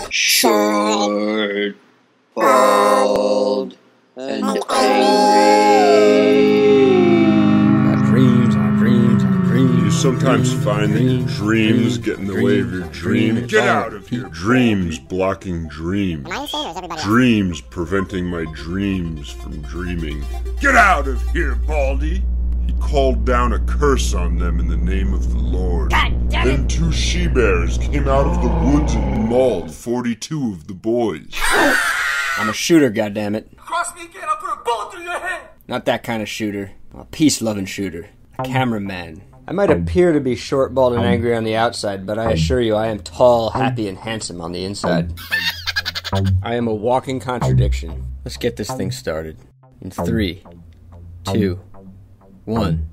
Short, bald, and angry. You sometimes find that your dreams get in the way of your dream. Get out of here! Dreams blocking dreams. Dreams preventing my dreams from dreaming. Get out of here, Baldy! He called down a curse on them in the name of the Lord. God damn it! Then 2 she-bears came out of the woods and mauled 42 of the boys. I'm a shooter, goddammit. Cross me again, I'll put a bullet through your head! Not that kind of shooter. A peace-loving shooter. A cameraman. I might appear to be short, bald, and angry on the outside, but I assure you I am tall, happy, and handsome on the inside. I am a walking contradiction. Let's get this thing started. In 3, 2, 1.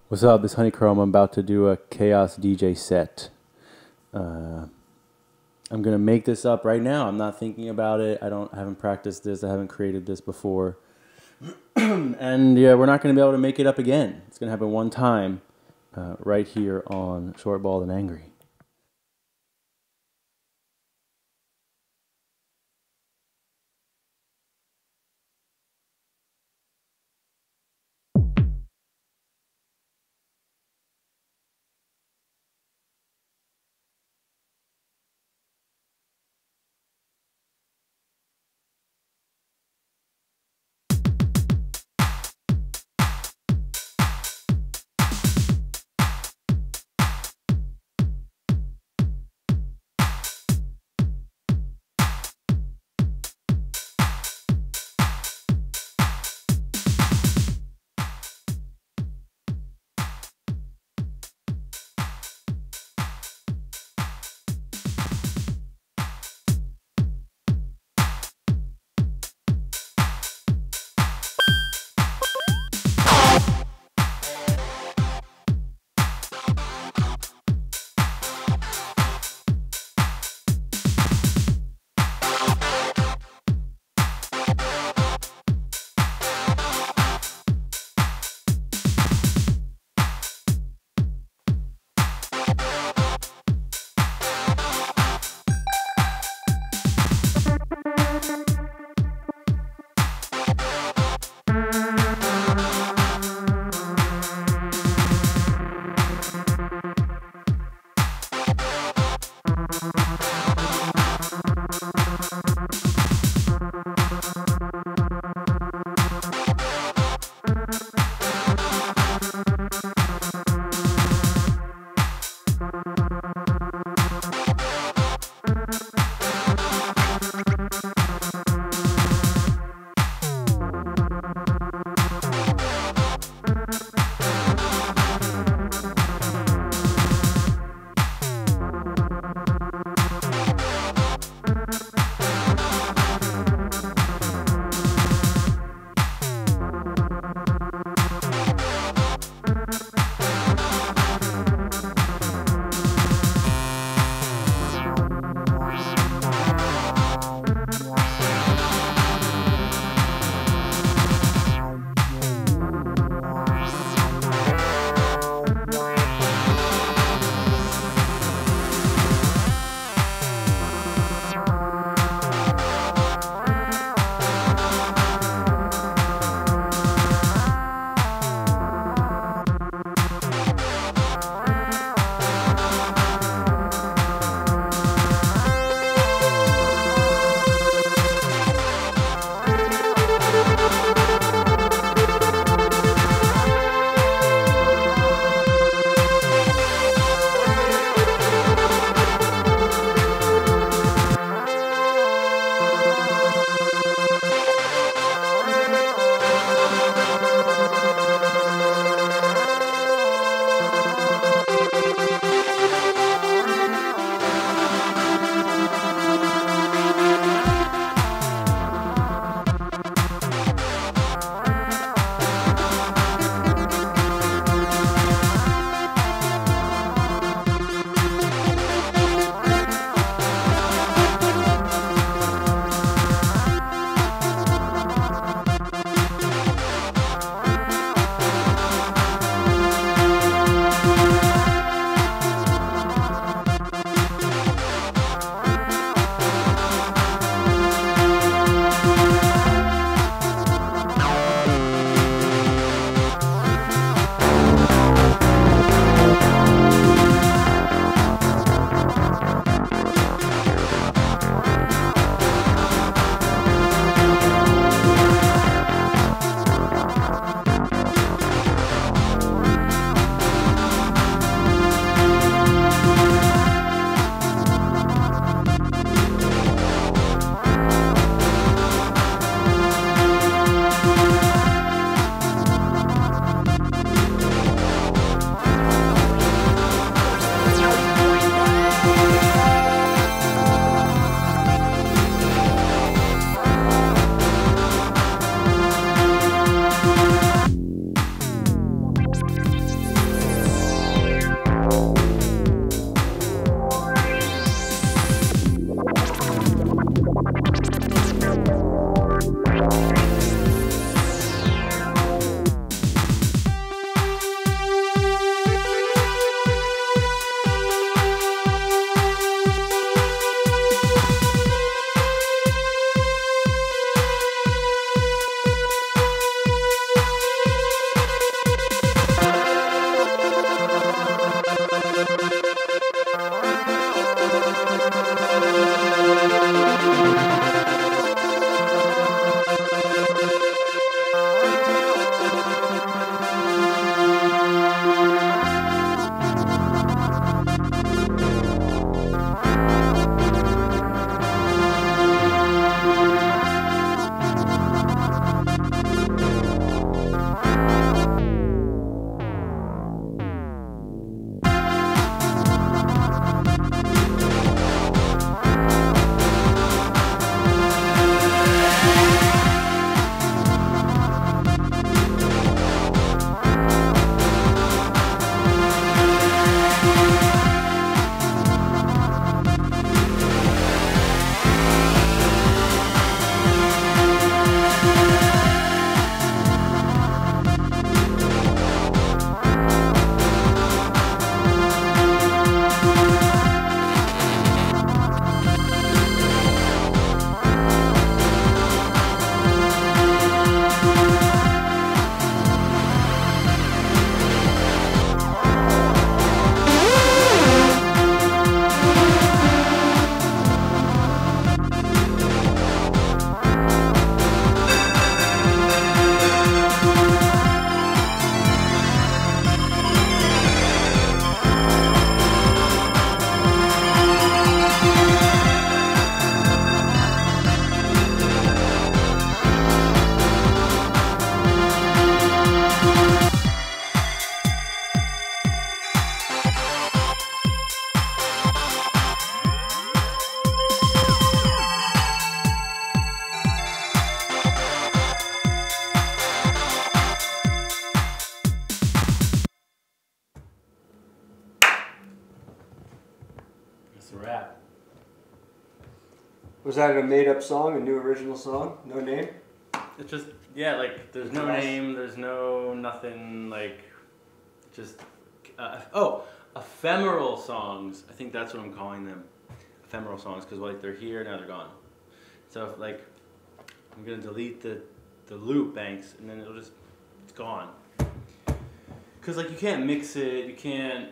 What's up? This is HoneyChrome. I'm about to do a Chaos DJ set. I'm gonna make this up right now. I'm not thinking about it. I haven't practiced this. I haven't created this before. And yeah, we're not gonna be able to make it up again. It's gonna happen one time, right here on Short, Bald, and Angry. That's a wrap. Was that a made-up song, a new original song? No name? It's just, yeah, like, there's no name, there's no nothing, like, just, ephemeral songs. I think that's what I'm calling them. Ephemeral songs, because, like, they're here, now they're gone. So, if, like, I'm going to delete the loop banks, and then it's gone. Because, like, you can't mix it, you can't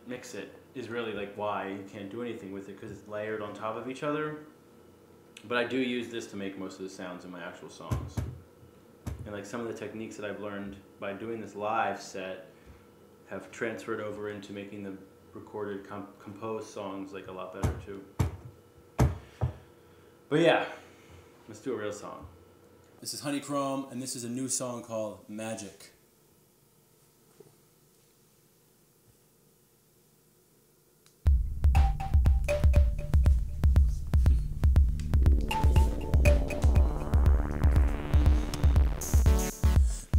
mix it, is really, like, why you can't do anything with it, because it's layered on top of each other. But I do use this to make most of the sounds in my actual songs. And, like, some of the techniques that I've learned by doing this live set have transferred over into making the recorded, composed songs, like, a lot better, too. But, yeah, let's do a real song. This is HoneyChrome, and this is a new song called Magic.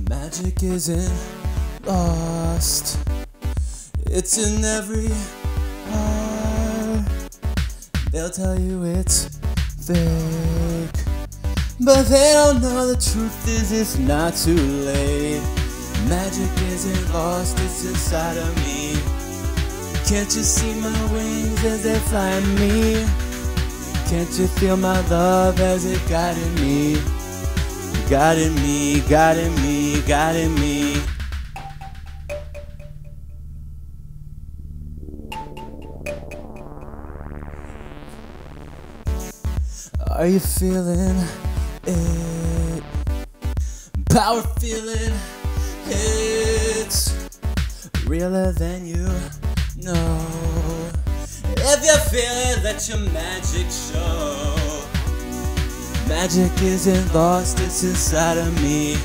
Magic isn't lost, it's in every heart. They'll tell you it's fake, but they don't know the truth is it's not too late. Magic isn't lost, it's inside of me. Can't you see my wings as they fly at me? Can't you feel my love as it guided me? Guided me, guided me, guided me. Are you feeling it? Power feeling it's realer than you know. If you feel it, let your magic show. Magic isn't lost, it's inside of me.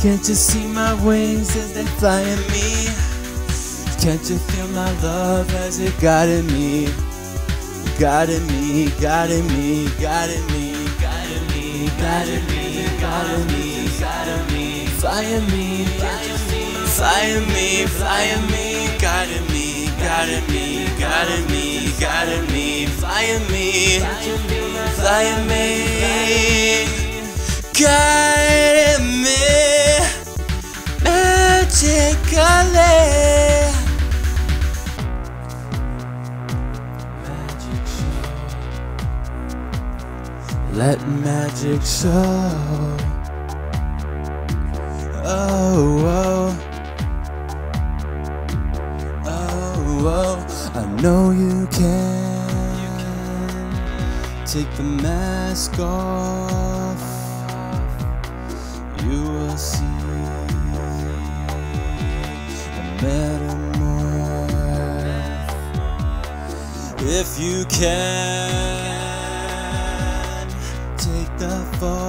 Can't you see my wings as they fly at me? Can't you feel my love as it guided me? Guided me, guided me, guided me, guided me, guided me, guided me, guided me, flying me, flying me, flying me, guided me, guided me, guided me, guided me, flying me, flying me, guided me, magically. Let magic show. Oh, oh, oh, oh. I know you can. Take the mask off. You will see a metamorph. If you can. Take the fall.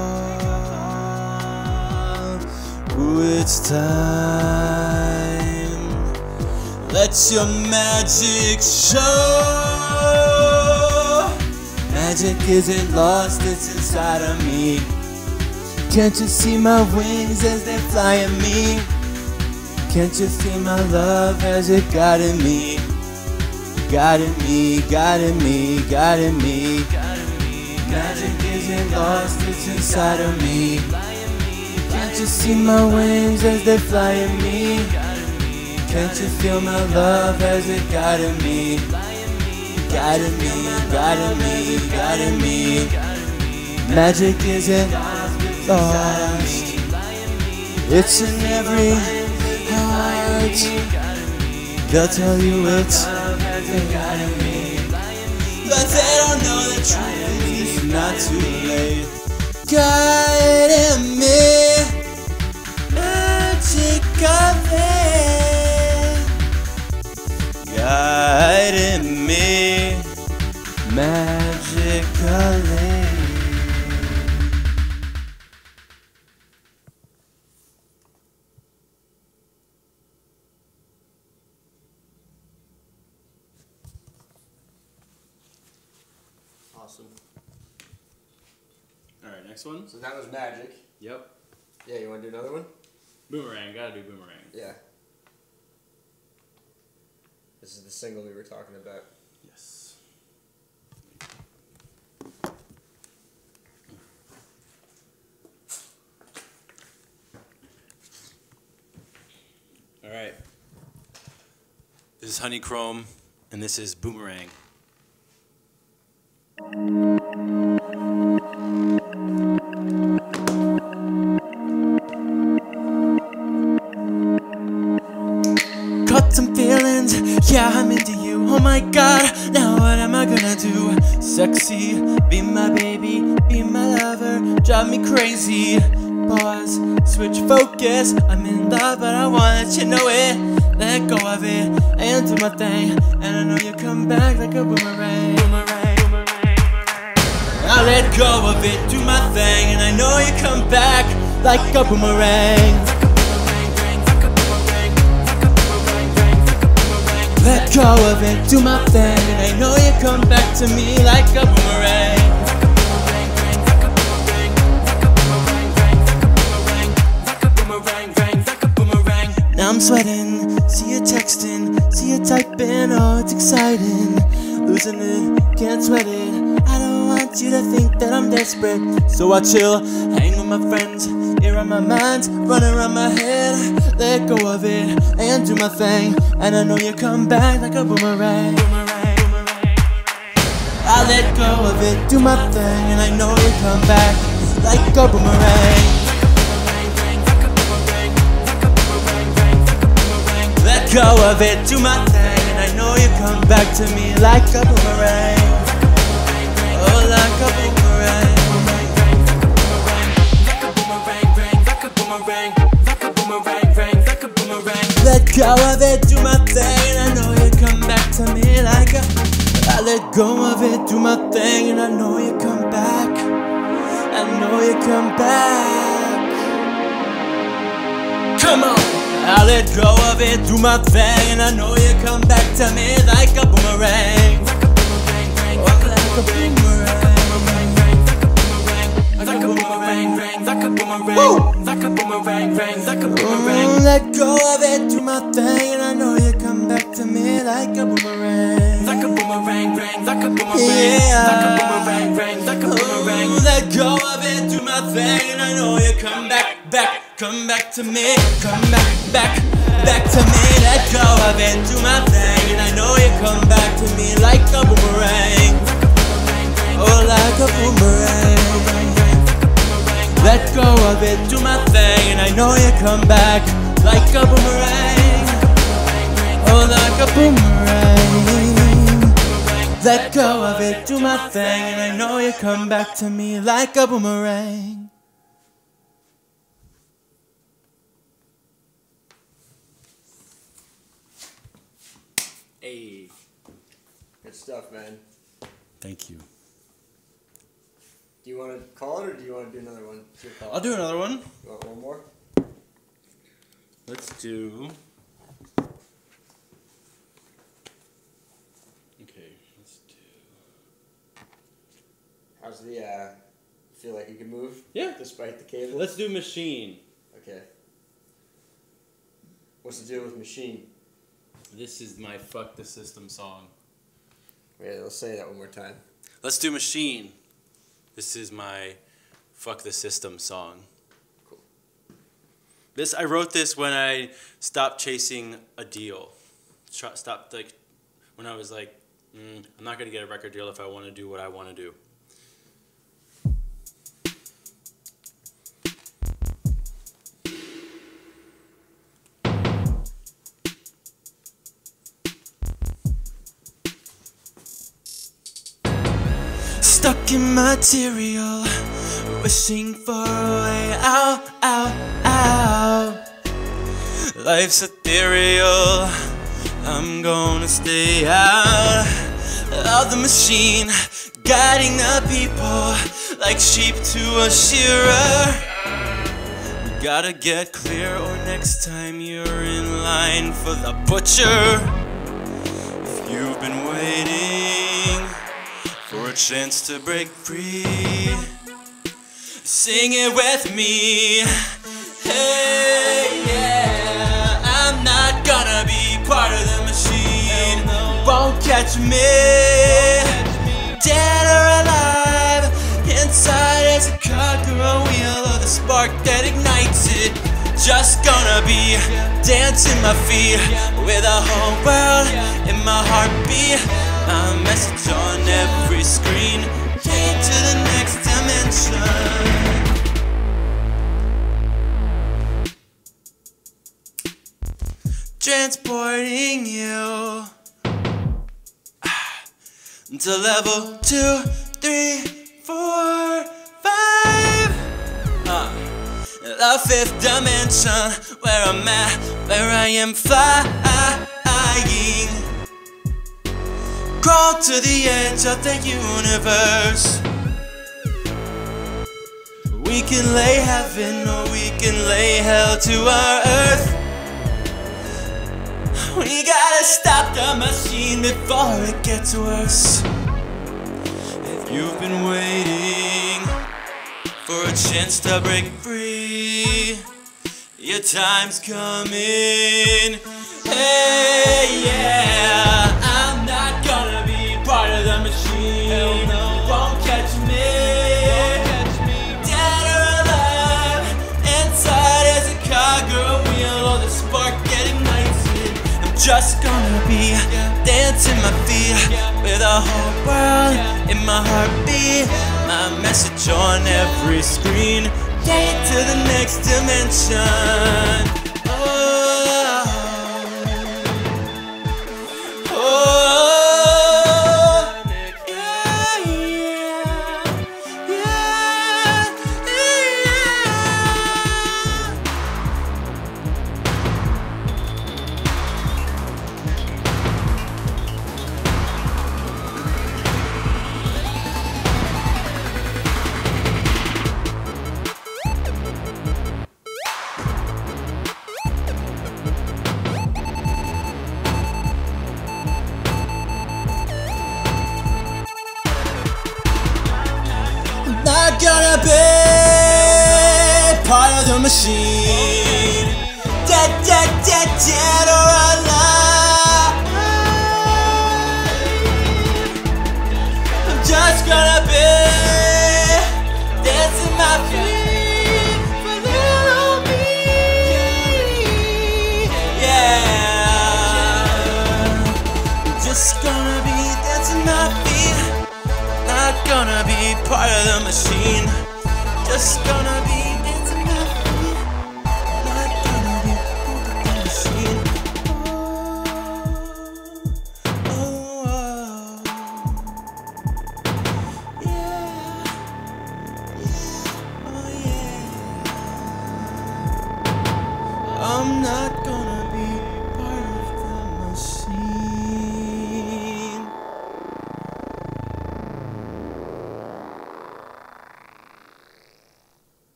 Ooh, it's time. Let your magic show. Magic isn't lost, it's inside of me. Can't you see my wings as they fly at me? Can't you feel my love as it guided me? Guided me, guided me, guided me. Magic isn't lost, it's inside of me. Can't you see my wings as they fly at me? Can't you feel my love as it guided me? Guided me, guided me, guided me. Magic isn't lost, it's in every heart. They'll tell you it's guided me, but they don't know the truth. Not too late. Guiding me magically. Guiding me magically. Awesome. Alright, next one. So that was Magic. Yep. Yeah, you want to do another one? Boomerang, gotta do Boomerang. Yeah. This is the single we were talking about. Yes. All right. This is HoneyChrome, and this is Boomerang. Caught some feelings, yeah, I'm into you. Oh my god, now what am I gonna do? Sexy, be my baby, be my lover, drive me crazy. Pause, switch focus, I'm in love but I wanna let you know it. Let go of it, and do my thing, and I know you come back like a boomerang. Boomerang, boomerang, boomerang. I let go of it, do my thing, and I know you come back like a boomerang. Let go of it, do my thing, and I know you come back to me like a boomerang. Now I'm sweating, see you texting, see you typing, oh it's exciting. Losing it, can't sweat it, I don't want you to think that I'm desperate. So I chill, hang with my friends, here on my mind, running around my head. Let go of it, and do my thing, and I know you come back like a boomerang. I let go of it, do my thing, and I know you come back like a boomerang. Let go of it, do my thing, and I know you come back to me like a boomerang. Oh, like a boomerang. Let go of it, do my thing, and I know you come back to me like a. I let go of it, do my thing, and I know you come back. I know you come back. Come on! I let go of it, do my thing, and I know you come back to me like a boomerang. Like a boomerang. Like a boomerang. Like a boomerang. Like a boomerang. Like a boomerang. Let go of it, do my thing, and I know you come back to me like a boomerang. Like a boomerang. Like a boomerang. Yeah. Like a boomerang. Like a boomerang. Let go of it, do my thing, and I know you come back. Come back to me, come back to me. Let go of it, do my thing, and I know you come back to me like a boomerang. Oh, like a boomerang. Let go of it, do my thing, and I know you come back like a boomerang. Oh, like a boomerang. Let go of it, do my thing, and I know you come back to me like a boomerang. Hey. Good stuff, man. Thank you. Do you want to call it, or do you want to do another one? It's your call. I'll do another one. You want one more? Let's do. Okay, let's do. How's the, feel like you can move? Yeah. Despite the cable? Let's do Machine. Okay. What's the deal with Machine? This is my Fuck the System song. Wait, let's say that one more time. Let's do Machine. This is my Fuck the System song. Cool. I wrote this when I stopped chasing a deal. Stopped, like, when I was like, I'm not going to get a record deal if I want to do what I want to do. Stuck in material, wishing for a way out, out, out. Life's ethereal, I'm gonna stay out of the machine, guiding the people like sheep to a shearer. We gotta get clear, or next time you're in line for the butcher. If you've been waiting for a chance to break free, sing it with me. Hey, yeah, I'm not gonna be part of the machine. catch me, dead or alive. Inside is a cog or a wheel of the spark that ignites it. Just gonna be dancing my feet with the whole world in my heartbeat. A message on every screen, take to the next dimension. Transporting you to level 2, 3, 4, 5. The 5th dimension, where I'm at, where I am flying. Crawl to the edge of the universe. We can lay heaven or we can lay hell to our earth. We gotta stop the machine before it gets worse. If you've been waiting for a chance to break free, your time's coming. Hey, yeah, I'm not gonna be part of the machine. Hell no, won't catch me. Dead or alive, inside is a cog or a wheel or the spark getting ignites it. I'm just gonna be dancing my feet with the whole world in my heartbeat. My message on every screen, take to the next dimension. Not gonna be part of the machine. Dead, dead, dead, dead or alive. I'm just gonna be dancing my feet for little me. Yeah, I'm just gonna be dancing my feet. Not gonna be part of the machine. Just gonna be dancing my feet. Not gonna be part of the machine. Oh, oh, oh. Yeah, yeah, oh yeah. I'm not gonna be part of the machine.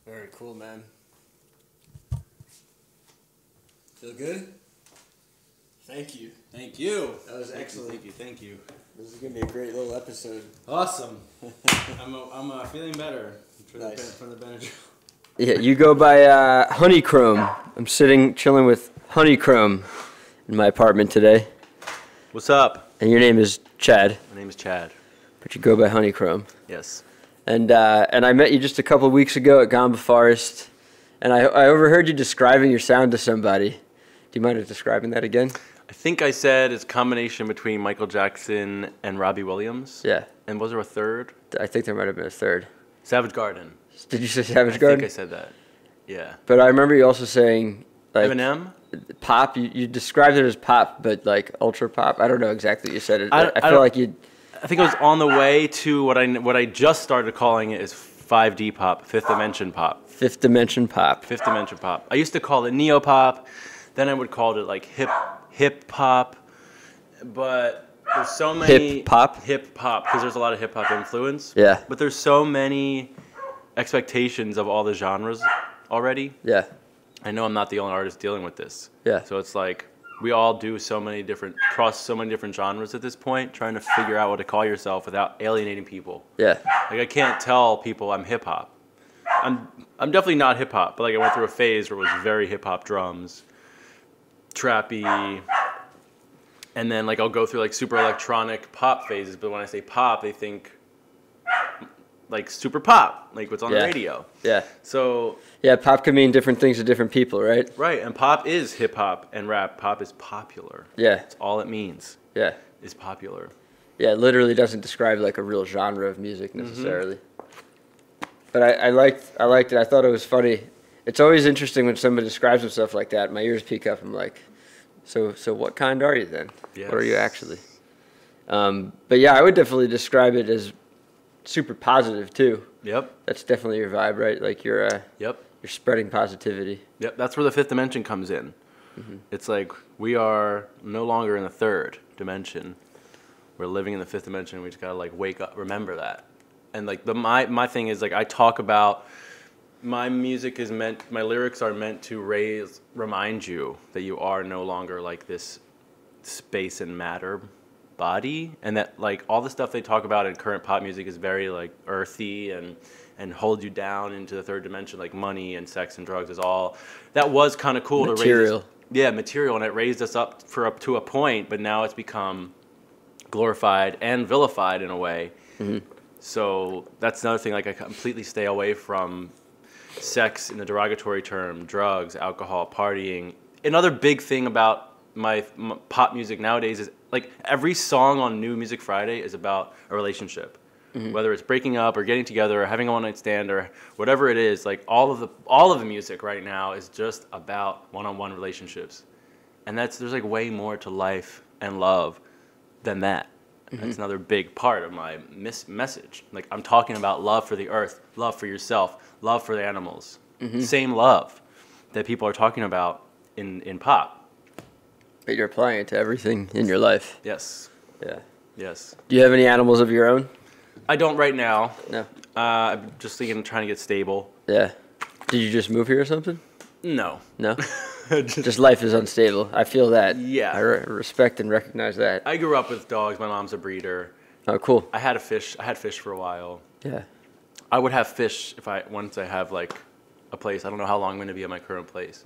Very cool, man. Feel good? Thank you. Thank you. That was excellent. Thank you. This is gonna be a great little episode. Awesome. I'm feeling better Nice. from the Benadryl. Yeah, you go by HoneyChrome. I'm chilling with HoneyChrome in my apartment today. What's up? And your name is Chad, My name is Chad. but you go by HoneyChrome. Yes. And I met you just a couple of weeks ago at Gamba Forest, and I overheard you describing your sound to somebody. Do you mind describing that again? I think I said it's a combination between Michael Jackson and Robbie Williams. Yeah. And was there a third? I think there might have been a third. Savage Garden. Did you say Savage I Garden? think I said that. Yeah. But I remember you also saying like Eminem? pop. You described it as pop, but like ultra pop. I don't know exactly what you said. I feel don't- like you. I think it was on the way to what I just started calling it is 5D pop, fifth dimension pop. Fifth dimension pop. Fifth dimension pop. I used to call it neo pop, then I would call it like hip hop, but there's so many Hip pop? hip hop because there's a lot of hip hop influence. Yeah. But there's so many expectations of all the genres already. Yeah. I know I'm not the only artist dealing with this. Yeah. So it's like we all do cross so many different genres at this point, trying to figure out what to call yourself without alienating people. Yeah. Like I can't tell people I'm hip hop. I'm definitely not hip hop, but like I went through a phase where it was very hip hop drums. trappy, and then like I'll go through like super electronic pop phases. But when I say pop, they think like super pop, like what's on the radio. Yeah. So yeah, pop can mean different things to different people, right? right, and pop is hip hop and rap. Pop is popular. Yeah. That's all it means. Yeah. Is popular. Yeah, it literally doesn't describe like a real genre of music necessarily. But I liked it. I thought it was funny. It's always interesting when somebody describes himself like that. My ears peak up. I'm like, so what kind are you then? Yes. What are you actually? But yeah, I would definitely describe it as super positive too. Yep. That's definitely your vibe, right? Like you're Yep. you're spreading positivity. Yep. That's where the fifth dimension comes in. It's like we are no longer in the third dimension. We're living in the fifth dimension. We just gotta like wake up, remember that. And like my thing is like I talk about my music is meant, my lyrics are meant to remind you that you are no longer like this space and matter body, and that like all the stuff they talk about in current pop music is very like earthy and hold you down into the third dimension, like money and sex and drugs is all. That was kind of cool Material. to raise. Yeah, material, and it raised us up to a point, but now it's become glorified and vilified in a way. So that's another thing. Like I completely stay away from sex in the derogatory term, drugs, alcohol, partying. Another big thing about my pop music nowadays is like every song on New Music Friday is about a relationship. Whether it's breaking up or getting together or having a one-night stand or whatever it is, like all of the music right now is just about one-on-one relationships. And there's like way more to life and love than that. That's another big part of my message. Like I'm talking about love for the earth, love for yourself, love for the animals. Same love that people are talking about in pop. But you're applying it to everything in your life. Yes. Yeah. Yes. Do you have any animals of your own? I don't right now. No. I'm just thinking, trying to get stable. Yeah. Did you just move here or something? No. No? Just life is unstable. I feel that. Yeah. I respect and recognize that. I grew up with dogs. My mom's a breeder. Oh, cool. I had fish for a while. Yeah. I would have fish once I have like a place. I don't know how long I'm going to be at my current place.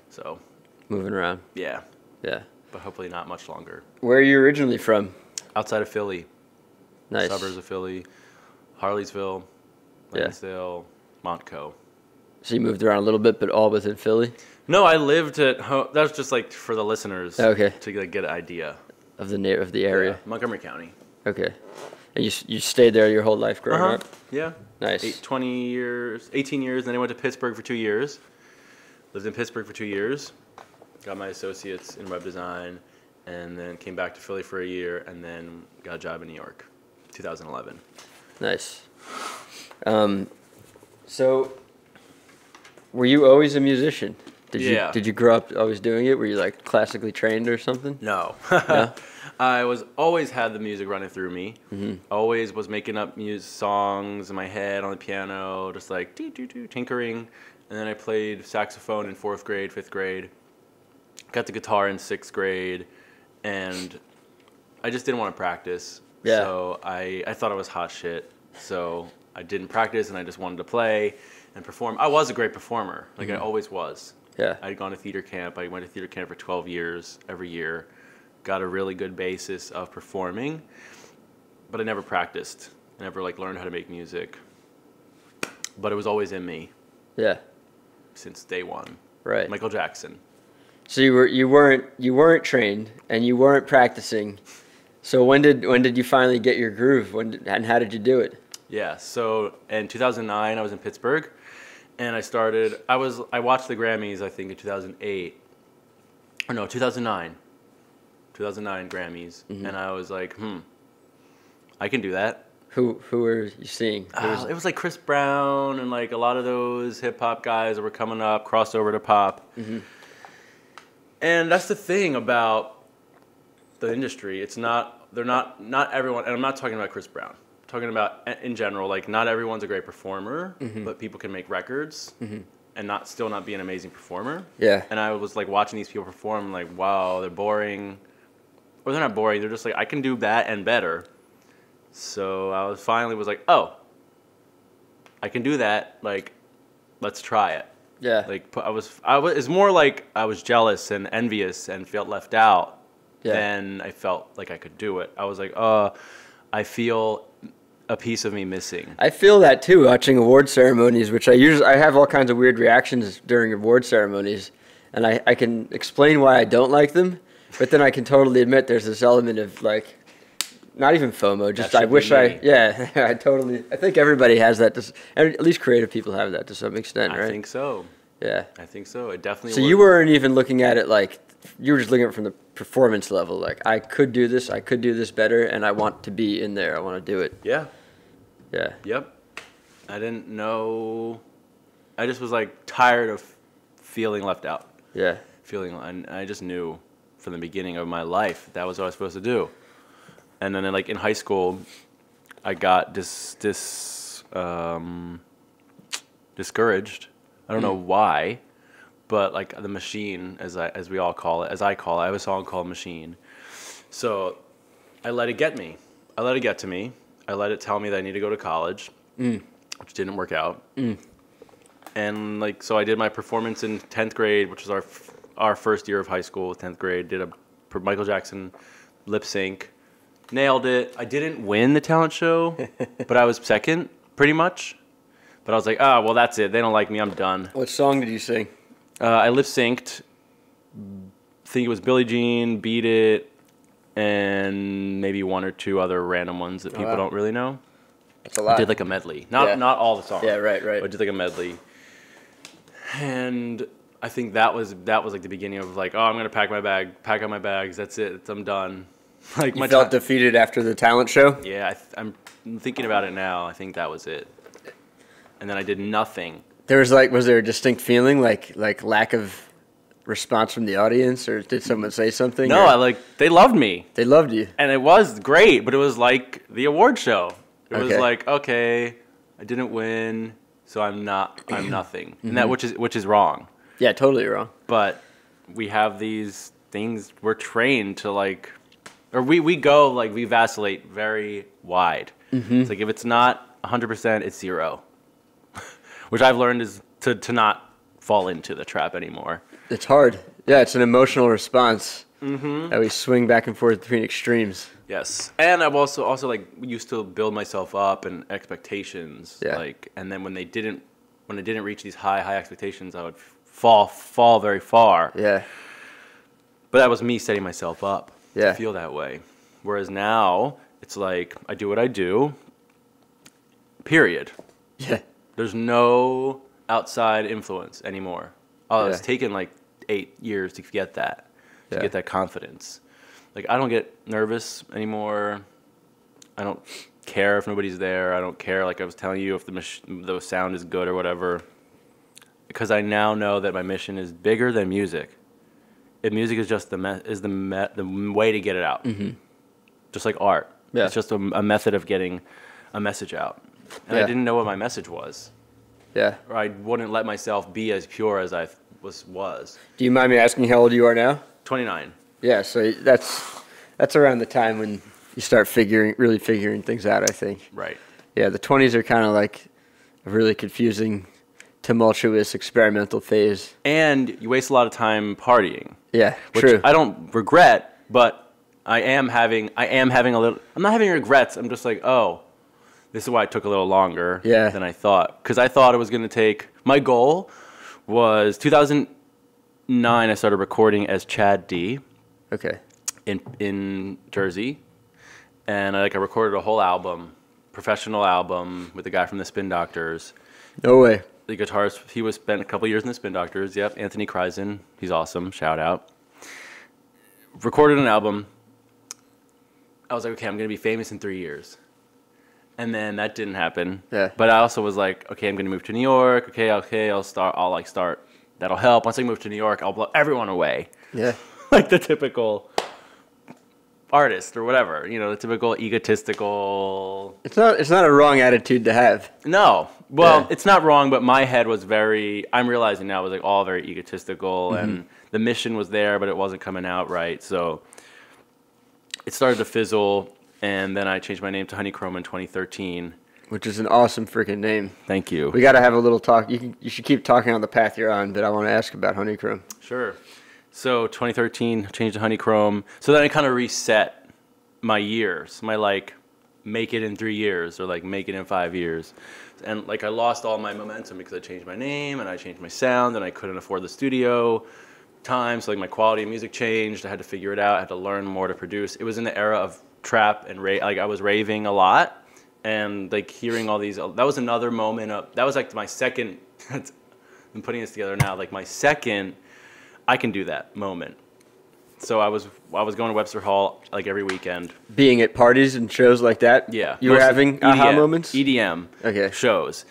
So. Moving around. Yeah. Yeah. But hopefully not much longer. Where are you originally from? Outside of Philly. Nice. Suburbs of Philly. Harleysville. Yeah. Lansdale. Montco. So you moved around a little bit, but all within Philly? No, I lived at home. That was just like for the listeners. Okay. To like, get an idea. Of the area? Yeah. Montgomery County. Okay. And you stayed there your whole life growing up? Yeah. Nice. 18 years, then I went to Pittsburgh for 2 years. Lived in Pittsburgh for 2 years. Got my associates in web design, and then came back to Philly for a year, and then got a job in New York, 2011. Nice. So, were you always a musician? Did you grow up always doing it? Were you like classically trained or something? No. No? I always had the music running through me. Always was making up songs in my head on the piano, just like tinkering. And then I played saxophone in 4th grade, 5th grade. Got the guitar in 6th grade, and I just didn't want to practice. Yeah. So I thought I was hot shit. So I didn't practice, and I just wanted to play and perform. I was a great performer. Like I always was. Yeah. I had gone to theater camp. I went to theater camp for 12 years, every year. Got a really good basis of performing, but I never practiced. I never like learned how to make music. But it was always in me. Yeah. Since day one. Right. Michael Jackson. So you weren't trained and you weren't practicing. So when did you finally get your groove? And how did you do it? Yeah. So in 2009, I was in Pittsburgh, and I watched the Grammys, I think, in 2008. Or no, 2009. 2009 Grammys, and I was like, I can do that. Who were you seeing? It was like Chris Brown and like a lot of those hip hop guys that were coming up, crossed over to pop. And that's the thing about the industry. It's not everyone, and I'm not talking about Chris Brown. I'm talking about in general, like not everyone's a great performer, but people can make records and still not be an amazing performer. Yeah. And I was like watching these people perform, like, wow, they're boring. Or they're not boring, they're just like, I can do that and better. So I finally was like, oh, I can do that. Like, let's try it. Yeah. Like I was. It's more like I was jealous and envious and felt left out. Yeah. Than I felt like I could do it. I was like, I feel a piece of me missing. I feel that too watching award ceremonies, which I have all kinds of weird reactions during award ceremonies, and I can explain why I don't like them, but then I can totally admit there's this element of like, not even FOMO, just I wish I think everybody has that, at least creative people have that to some extent, right? I think so. Yeah. I think so. It definitely. So you weren't even looking at it like, you were just looking at it from the performance level, like I could do this better, and I want to be in there. I want to do it. Yeah. Yeah. Yep. I didn't know. I just was like tired of feeling left out. Yeah. And I just knew from the beginning of my life that was what I was supposed to do. And then like in high school, I got discouraged. I don't know why. But like the machine, as I call it, I have a song called Machine. So I let it get me. I let it get to me. I let it tell me that I need to go to college, which didn't work out. And like, so I did my performance in 10th grade, which was our first year of high school, 10th grade. Did a Michael Jackson lip sync, nailed it. I didn't win the talent show, but I was second, pretty much. But I was like, well, that's it. They don't like me. I'm done. What song did you sing? I lip synced. I think it was Billie Jean, Beat It, and maybe one or two other random ones that people don't really know. That's a lot. I did like a medley, not all the songs. Yeah, right. But I did like a medley, and I think that was like the beginning of like, I'm gonna pack up my bags. That's it. I'm done. Like You felt defeated after the talent show? Yeah, I'm thinking about it now. I think that was it. And then I did nothing. Was there a distinct feeling like lack of response from the audience, or did someone say something? No, they loved me. They loved you. And it was great, but it was like the award show. It was Okay. like, okay, I didn't win, so I'm nothing. And that which is wrong. Yeah, totally wrong. But we have these things, we're trained to we vacillate very wide. It's like if it's not 100%, it's 0. Which I've learned is to not fall into the trap anymore. It's hard. Yeah, it's an emotional response. That we swing back and forth between extremes. Yes, and I've also like used to build myself up and expectations. Yeah. And then when I didn't reach these high expectations, I would fall very far. Yeah. But that was me setting myself up Yeah. to feel that way. Whereas now it's like I do what I do. Period. Yeah. There's no outside influence anymore. It's Yeah. taken like 8 years to get that, to Yeah. get that confidence. Like I don't get nervous anymore. I don't care if nobody's there. I don't care, like I was telling you, if the sound is good or whatever. Because I now know that my mission is bigger than music. And music is just the way to get it out. Just like art. Yeah. It's just a method of getting a message out. And Yeah. I didn't know what my message was. Yeah. Or I wouldn't let myself be as pure as I was. Do you mind me asking how old you are now? 29. Yeah, so that's around the time when you start really figuring things out, I think. Right. Yeah, the 20s are kind of like a really confusing, tumultuous, experimental phase. And you waste a lot of time partying. Yeah, Which true. I don't regret, but I am having a little, I'm not having regrets. I'm just like, this is why it took a little longer than I thought. Because I thought it was going to take, my goal was 2009, I started recording as Chad D. Okay. in Jersey. And I recorded a whole album, professional album, with a guy from the Spin Doctors. No way. The guitarist, he was spent a couple years in the Spin Doctors. Yep, Anthony Kreisen. He's awesome. Shout out. Recorded an album. I was like, okay, I'm going to be famous in 3 years. And then that didn't happen. Yeah. But I also was like, okay, I'm going to move to New York. Okay, I'll start. That'll help. Once I move to New York, I'll blow everyone away. Yeah. Like the typical artist or whatever, the typical egotistical. It's not a wrong attitude to have. No. Well, It's not wrong, but my head was I'm realizing now it was all very egotistical, and the mission was there, but it wasn't coming out right. So it started to fizzle, and then I changed my name to HoneyChrome in 2013. which is an awesome freaking name. Thank you. We got to have a little talk. You should keep talking on the path you're on, but I want to ask about HoneyChrome. Sure. So 2013, changed to HoneyChrome. So then I kind of reset my years, my like make it in 3 years or like make it in 5 years. And like I lost all my momentum because I changed my name and I changed my sound and I couldn't afford the studio time. So like my quality of music changed. I had to figure it out. I had to learn more to produce. It was in the era of trap and like I was raving a lot and like hearing all these. That was another moment of, that was like my second, I'm putting this together now, like my second, I can do that moment. So I was going to Webster Hall like every weekend. Being at parties and shows like that? Yeah. You were having aha moments? EDM Okay. shows.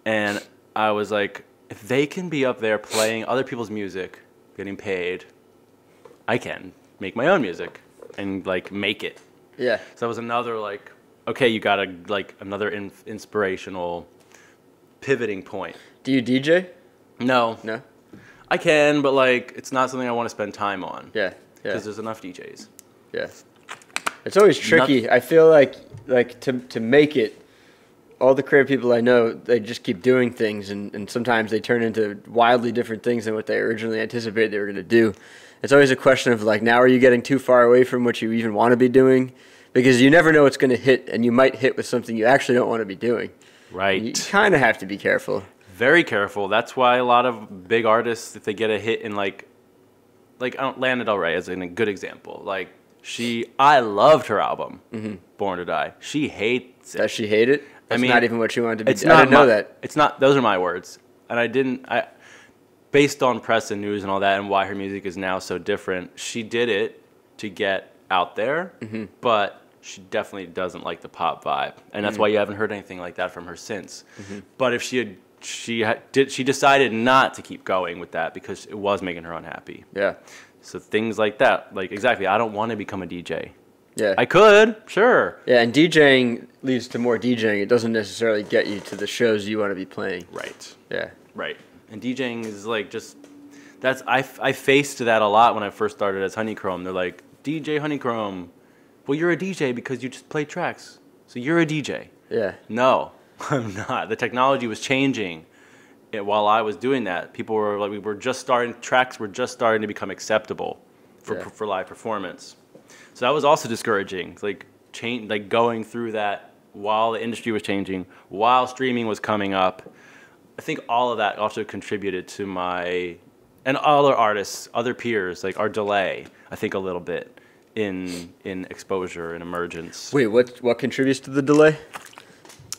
And I was like, if they can be up there playing other people's music, getting paid, I can make my own music and like make it. Yeah. So that was another like, okay, you got to like another inspirational pivoting point. Do you DJ? No. No? I can, but like it's not something I want to spend time on. Yeah. Yeah. Because there's enough DJs. Yeah. It's always tricky. I feel like to make it, all the creative people I know, they just keep doing things, and sometimes they turn into wildly different things than what they originally anticipated they were going to do. It's always a question of like, now are you getting too far away from what you even want to be doing? Because you never know what's going to hit, and you might hit with something you actually don't want to be doing. Right. You kind of have to be careful. Very careful. That's why a lot of big artists, if they get a hit in like Lana Del Rey is a good example. Like I loved her album, Born to Die. She hates it. Does she hate it? That's not even what she wanted to be. It's I not didn't know that. It's not. Those are my words, and based on press and news and all that, and why her music is now so different. She did it to get out there, but she definitely doesn't like the pop vibe, and that's why you haven't heard anything like that from her since. But if she decided not to keep going with that because it was making her unhappy. Yeah. So things like that, like exactly, I don't want to become a DJ. Yeah. I could, sure. Yeah, and DJing leads to more DJing. It doesn't necessarily get you to the shows you want to be playing. Right. Yeah. Right. And DJing is like just, I faced that a lot when I first started as HoneyChrome. They're like, DJ HoneyChrome. Well, you're a DJ because you just play tracks. So you're a DJ. Yeah. No, I'm not. The technology was changing. While I was doing that, people were like, tracks were just starting to become acceptable for live performance. So that was also discouraging. Like going through that while the industry was changing, while streaming was coming up. I think all of that also contributed to and other artists, other peers, like our delay. I think a little bit in exposure and emergence. Wait, what contributes to the delay?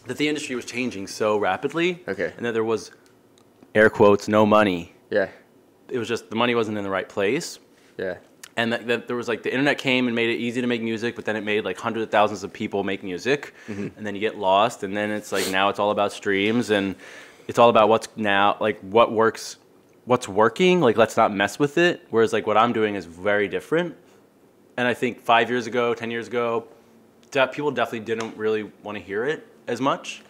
That the industry was changing so rapidly. Okay. And that there was, air quotes, no money. Yeah. It was just the money wasn't in the right place. Yeah. And that there was like the internet came and made it easy to make music, but then it made like hundreds of thousands of people make music, and then you get lost, and then it's like now it's all about streams, and it's all about what's now like what works, what's working. Like let's not mess with it. Whereas like what I'm doing is very different. And I think 5 years ago, 10 years ago, people definitely didn't really want to hear it as much.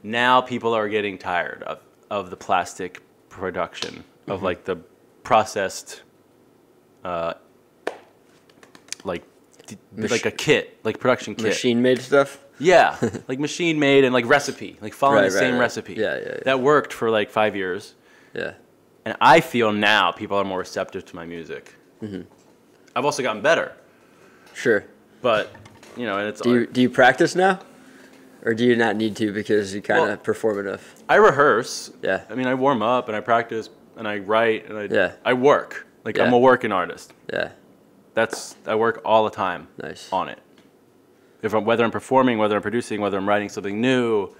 Now people are getting tired of the plastic production, of like the processed, like a kit, like production kit. Machine-made stuff? Yeah, like machine-made and like recipe, like following the same recipe. Yeah. That worked for like 5 years. Yeah. And I feel now people are more receptive to my music. I've also gotten better. Sure. But, and it's... Do you practice now? Or do you not need to because you kind of perform enough? I rehearse. Yeah. I mean, I warm up and I practice and I write and I work. Like, Yeah. I'm a working artist. Yeah. I work all the time on it. Whether I'm performing, whether I'm producing, whether I'm writing something new,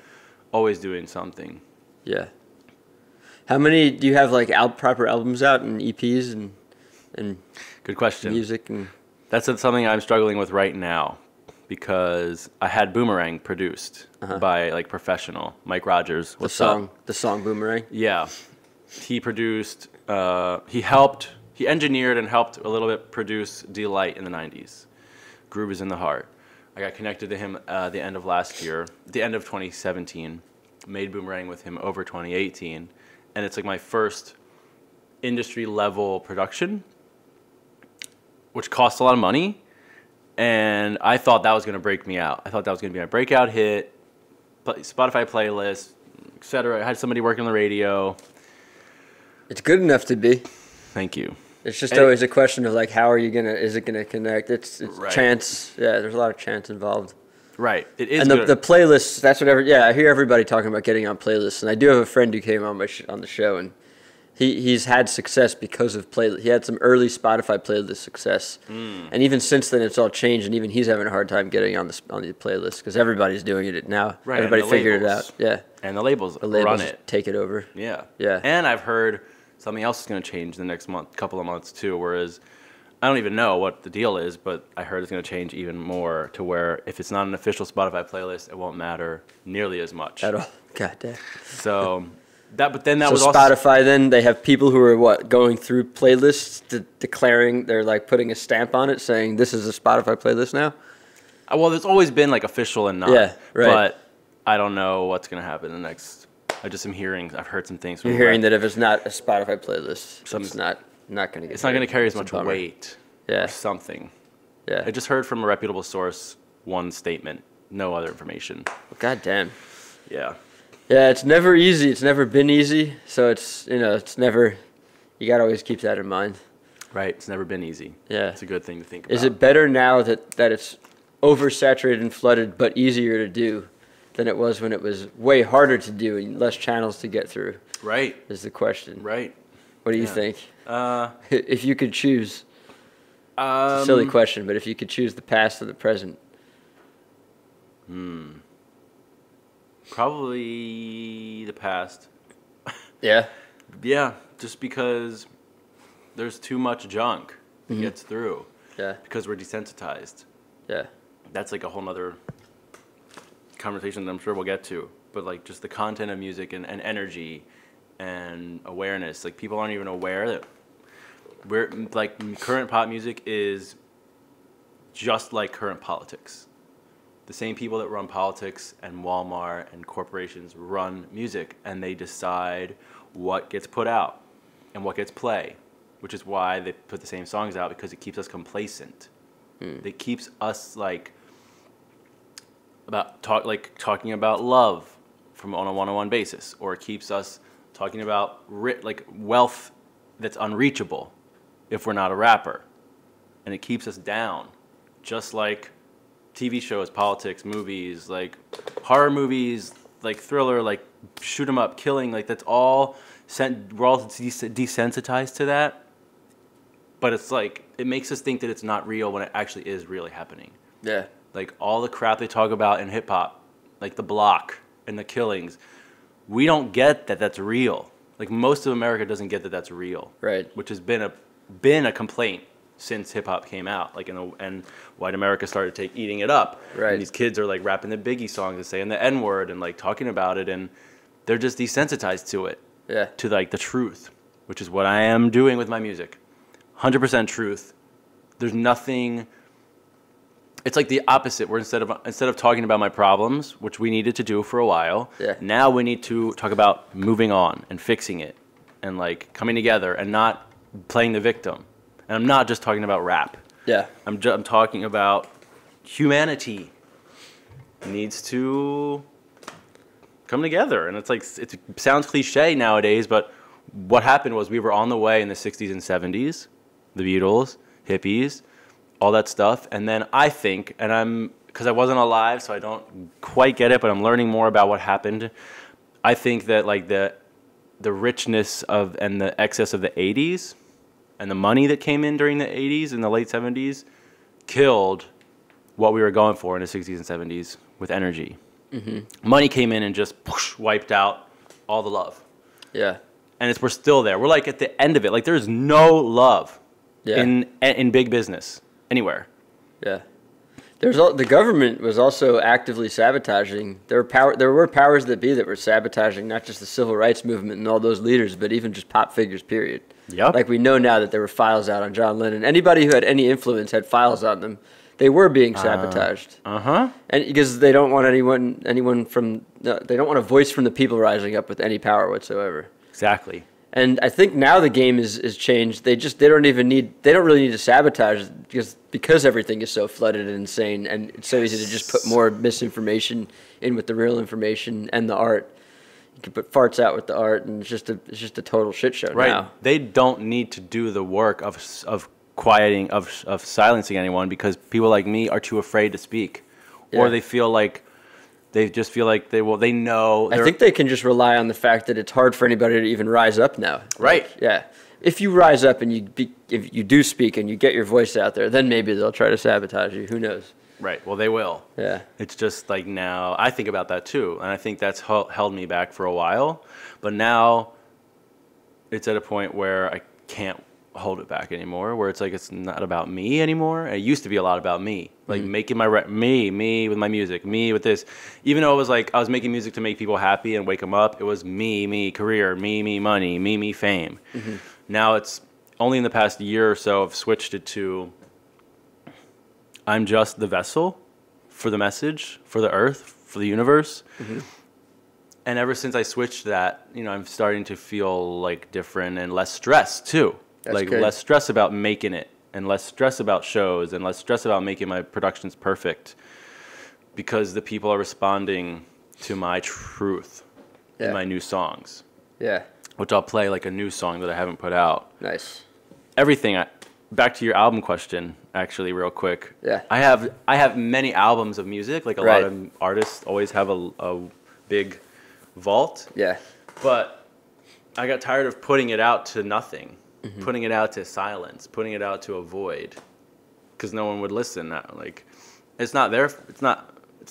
always doing something. Yeah. How many do you have like proper albums out and EPs and Good question. music and That's something I'm struggling with right now because I had Boomerang produced by like professional Mike Rogers. What's up? The song Boomerang? Yeah. He produced, he engineered and helped a little bit produce Delight in the 90s. Groove is in the Heart. I got connected to him the end of last year, the end of 2017. Made Boomerang with him over 2018. And it's like my first industry level production, which costs a lot of money. And I thought that was going to break me out. I thought that was going to be my breakout hit. Spotify playlist, etc. I had somebody working on the radio. It's good enough to be. Thank you. It's just always a question of like, how are you gonna? Is it gonna connect? It's Right. chance. Yeah, there's a lot of chance involved. Right. It is. And good. the playlists. That's whatever. Yeah, I hear everybody talking about getting on playlists, and I do have a friend who came on on the show, and he's had success because of playlist. He had some early Spotify playlist success, and even since then it's all changed, and even he's having a hard time getting on the playlist because everybody's doing it now. Right, Everybody and the figured labels. it out. Yeah, And the labels, the labels run it. take it over. Yeah. Yeah. And I've heard something else is going to change in the next couple of months too. Whereas I don't even know what the deal is, but I heard it's going to change even more to where if it's not an official Spotify playlist, it won't matter nearly as much. At all. God damn. So but then that So was also Spotify, then they have people who are going through playlists, declaring they're like putting a stamp on it, saying this is a Spotify playlist now. well, there's always been like official and not. Yeah, right. But I don't know what's going to happen in the next. I've heard some things. You're hearing that if it's not a Spotify playlist, Some- it's not going to get. It's not going to carry as It's a much bummer. weight. Yeah. Or something. Yeah. I just heard from a reputable source one statement, no other information. God damn. Yeah. Yeah, it's never easy. It's never been easy. So it's it's never. You got to always keep that in mind. Right. It's never been easy. Yeah. It's a good thing to think about. Is it better now that it's oversaturated and flooded, but easier to do, than it was when it was way harder to do and less channels to get through? Right. Is the question. Right. What do you Yeah. think? Uh, If you could choose, it's a silly question, but if you could choose the past or the present, Probably the past. yeah, Yeah. Just because there's too much junk that gets through. yeah, Because we're desensitized. yeah, That's like a whole nother conversation that I'm sure we'll get to. But like just the content of music and energy and awareness. Like people aren't even aware that we're like current pop music is just like current politics. The same people that run politics and Walmart and corporations run music, and they decide what gets put out and what gets play, which is why they put the same songs out, because it keeps us complacent. It keeps us like talking about love on a one-on-one basis, or it keeps us talking about like wealth that's unreachable if we're not a rapper, and it keeps us down, just like TV shows, politics, movies, like horror movies, like thriller, like shoot 'em up, killing, like that's all we're all desensitized to that. But it's like it makes us think that it's not real when it actually is really happening. yeah, Like all the crap they talk about in hip hop, like the block and the killings, we don't get that that's real. Like most of America doesn't get that that's real. right, Which has been a complaint since hip hop came out, like and white America started eating it up. Right. And these kids are like rapping the Biggie songs and saying the N word and like talking about it, and they're just desensitized to it, yeah, to like the truth, which is what I am doing with my music. 100% truth. There's nothing. It's like the opposite. Where instead of talking about my problems, which we needed to do for a while, Yeah. now we need to talk about moving on and fixing it, and like coming together and not playing the victim. And I'm not just talking about rap. yeah, I'm talking about humanity needs to come together. And it's like it sounds cliche nowadays, but what happened was we were on the way in the 60s and 70s, the Beatles, hippies, all that stuff. And then I think, because I wasn't alive, so I don't quite get it, but I'm learning more about what happened. I think that like the richness and the excess of the 80s and the money that came in during the 80s and the late 70s killed what we were going for in the 60s and 70s with energy. Mm-hmm. Money came in and just wiped out all the love. yeah, And we're still there. We're like at the end of it. Like there's no love yeah, in big business anywhere. yeah. The government was also actively sabotaging. There were powers that be that were sabotaging not just the civil rights movement and all those leaders, but even just pop figures. Period. Yep. Like we know now that there were files out on John Lennon. Anybody who had any influence had files on them. They were being sabotaged. Uh-huh. And because they don't want anyone from they don't want a voice from the people rising up with any power whatsoever. Exactly. And I think now the game is changed. They don't really need to sabotage because everything is so flooded and insane, and it's so easy to just put more misinformation in with the real information and the art. You can put farts out with the art, and it's just a total shit show now. They don't need to do the work of quieting, of silencing anyone, because people like me are too afraid to speak, or they feel like they know. I think they can just rely on the fact that it's hard for anybody to even rise up now. Right. Like, yeah. If you rise up and if you do speak and you get your voice out there, then maybe they'll try to sabotage you. Who knows? Right. Well, they will. Yeah. It's just like now, I think about that too, and I think that's held me back for a while. But now, it's at a point where I can't hold it back anymore. Where it's like it's not about me anymore. It used to be a lot about me, like making my me with my music, me with this. Even though it was like I was making music to make people happy and wake them up, it was me career, me money, me fame. Mm-hmm. Now it's only in the past year or so I've switched it to I'm just the vessel for the message, for the earth, for the universe. Mm-hmm. And ever since I switched that, I'm starting to feel like different and less stressed too. That's like good. Less stress about making it, and less stress about shows, and less stress about making my productions perfect, because the people are responding to my truth in my new songs. Yeah. Which I'll play like a new song that I haven't put out. Nice. Everything. Back to your album question, actually, real quick. Yeah. I have many albums of music. Like a lot of artists always have a big vault. Yeah. But I got tired of putting it out to nothing, putting it out to silence, putting it out to a void, because no one would listen. Like, it's not there.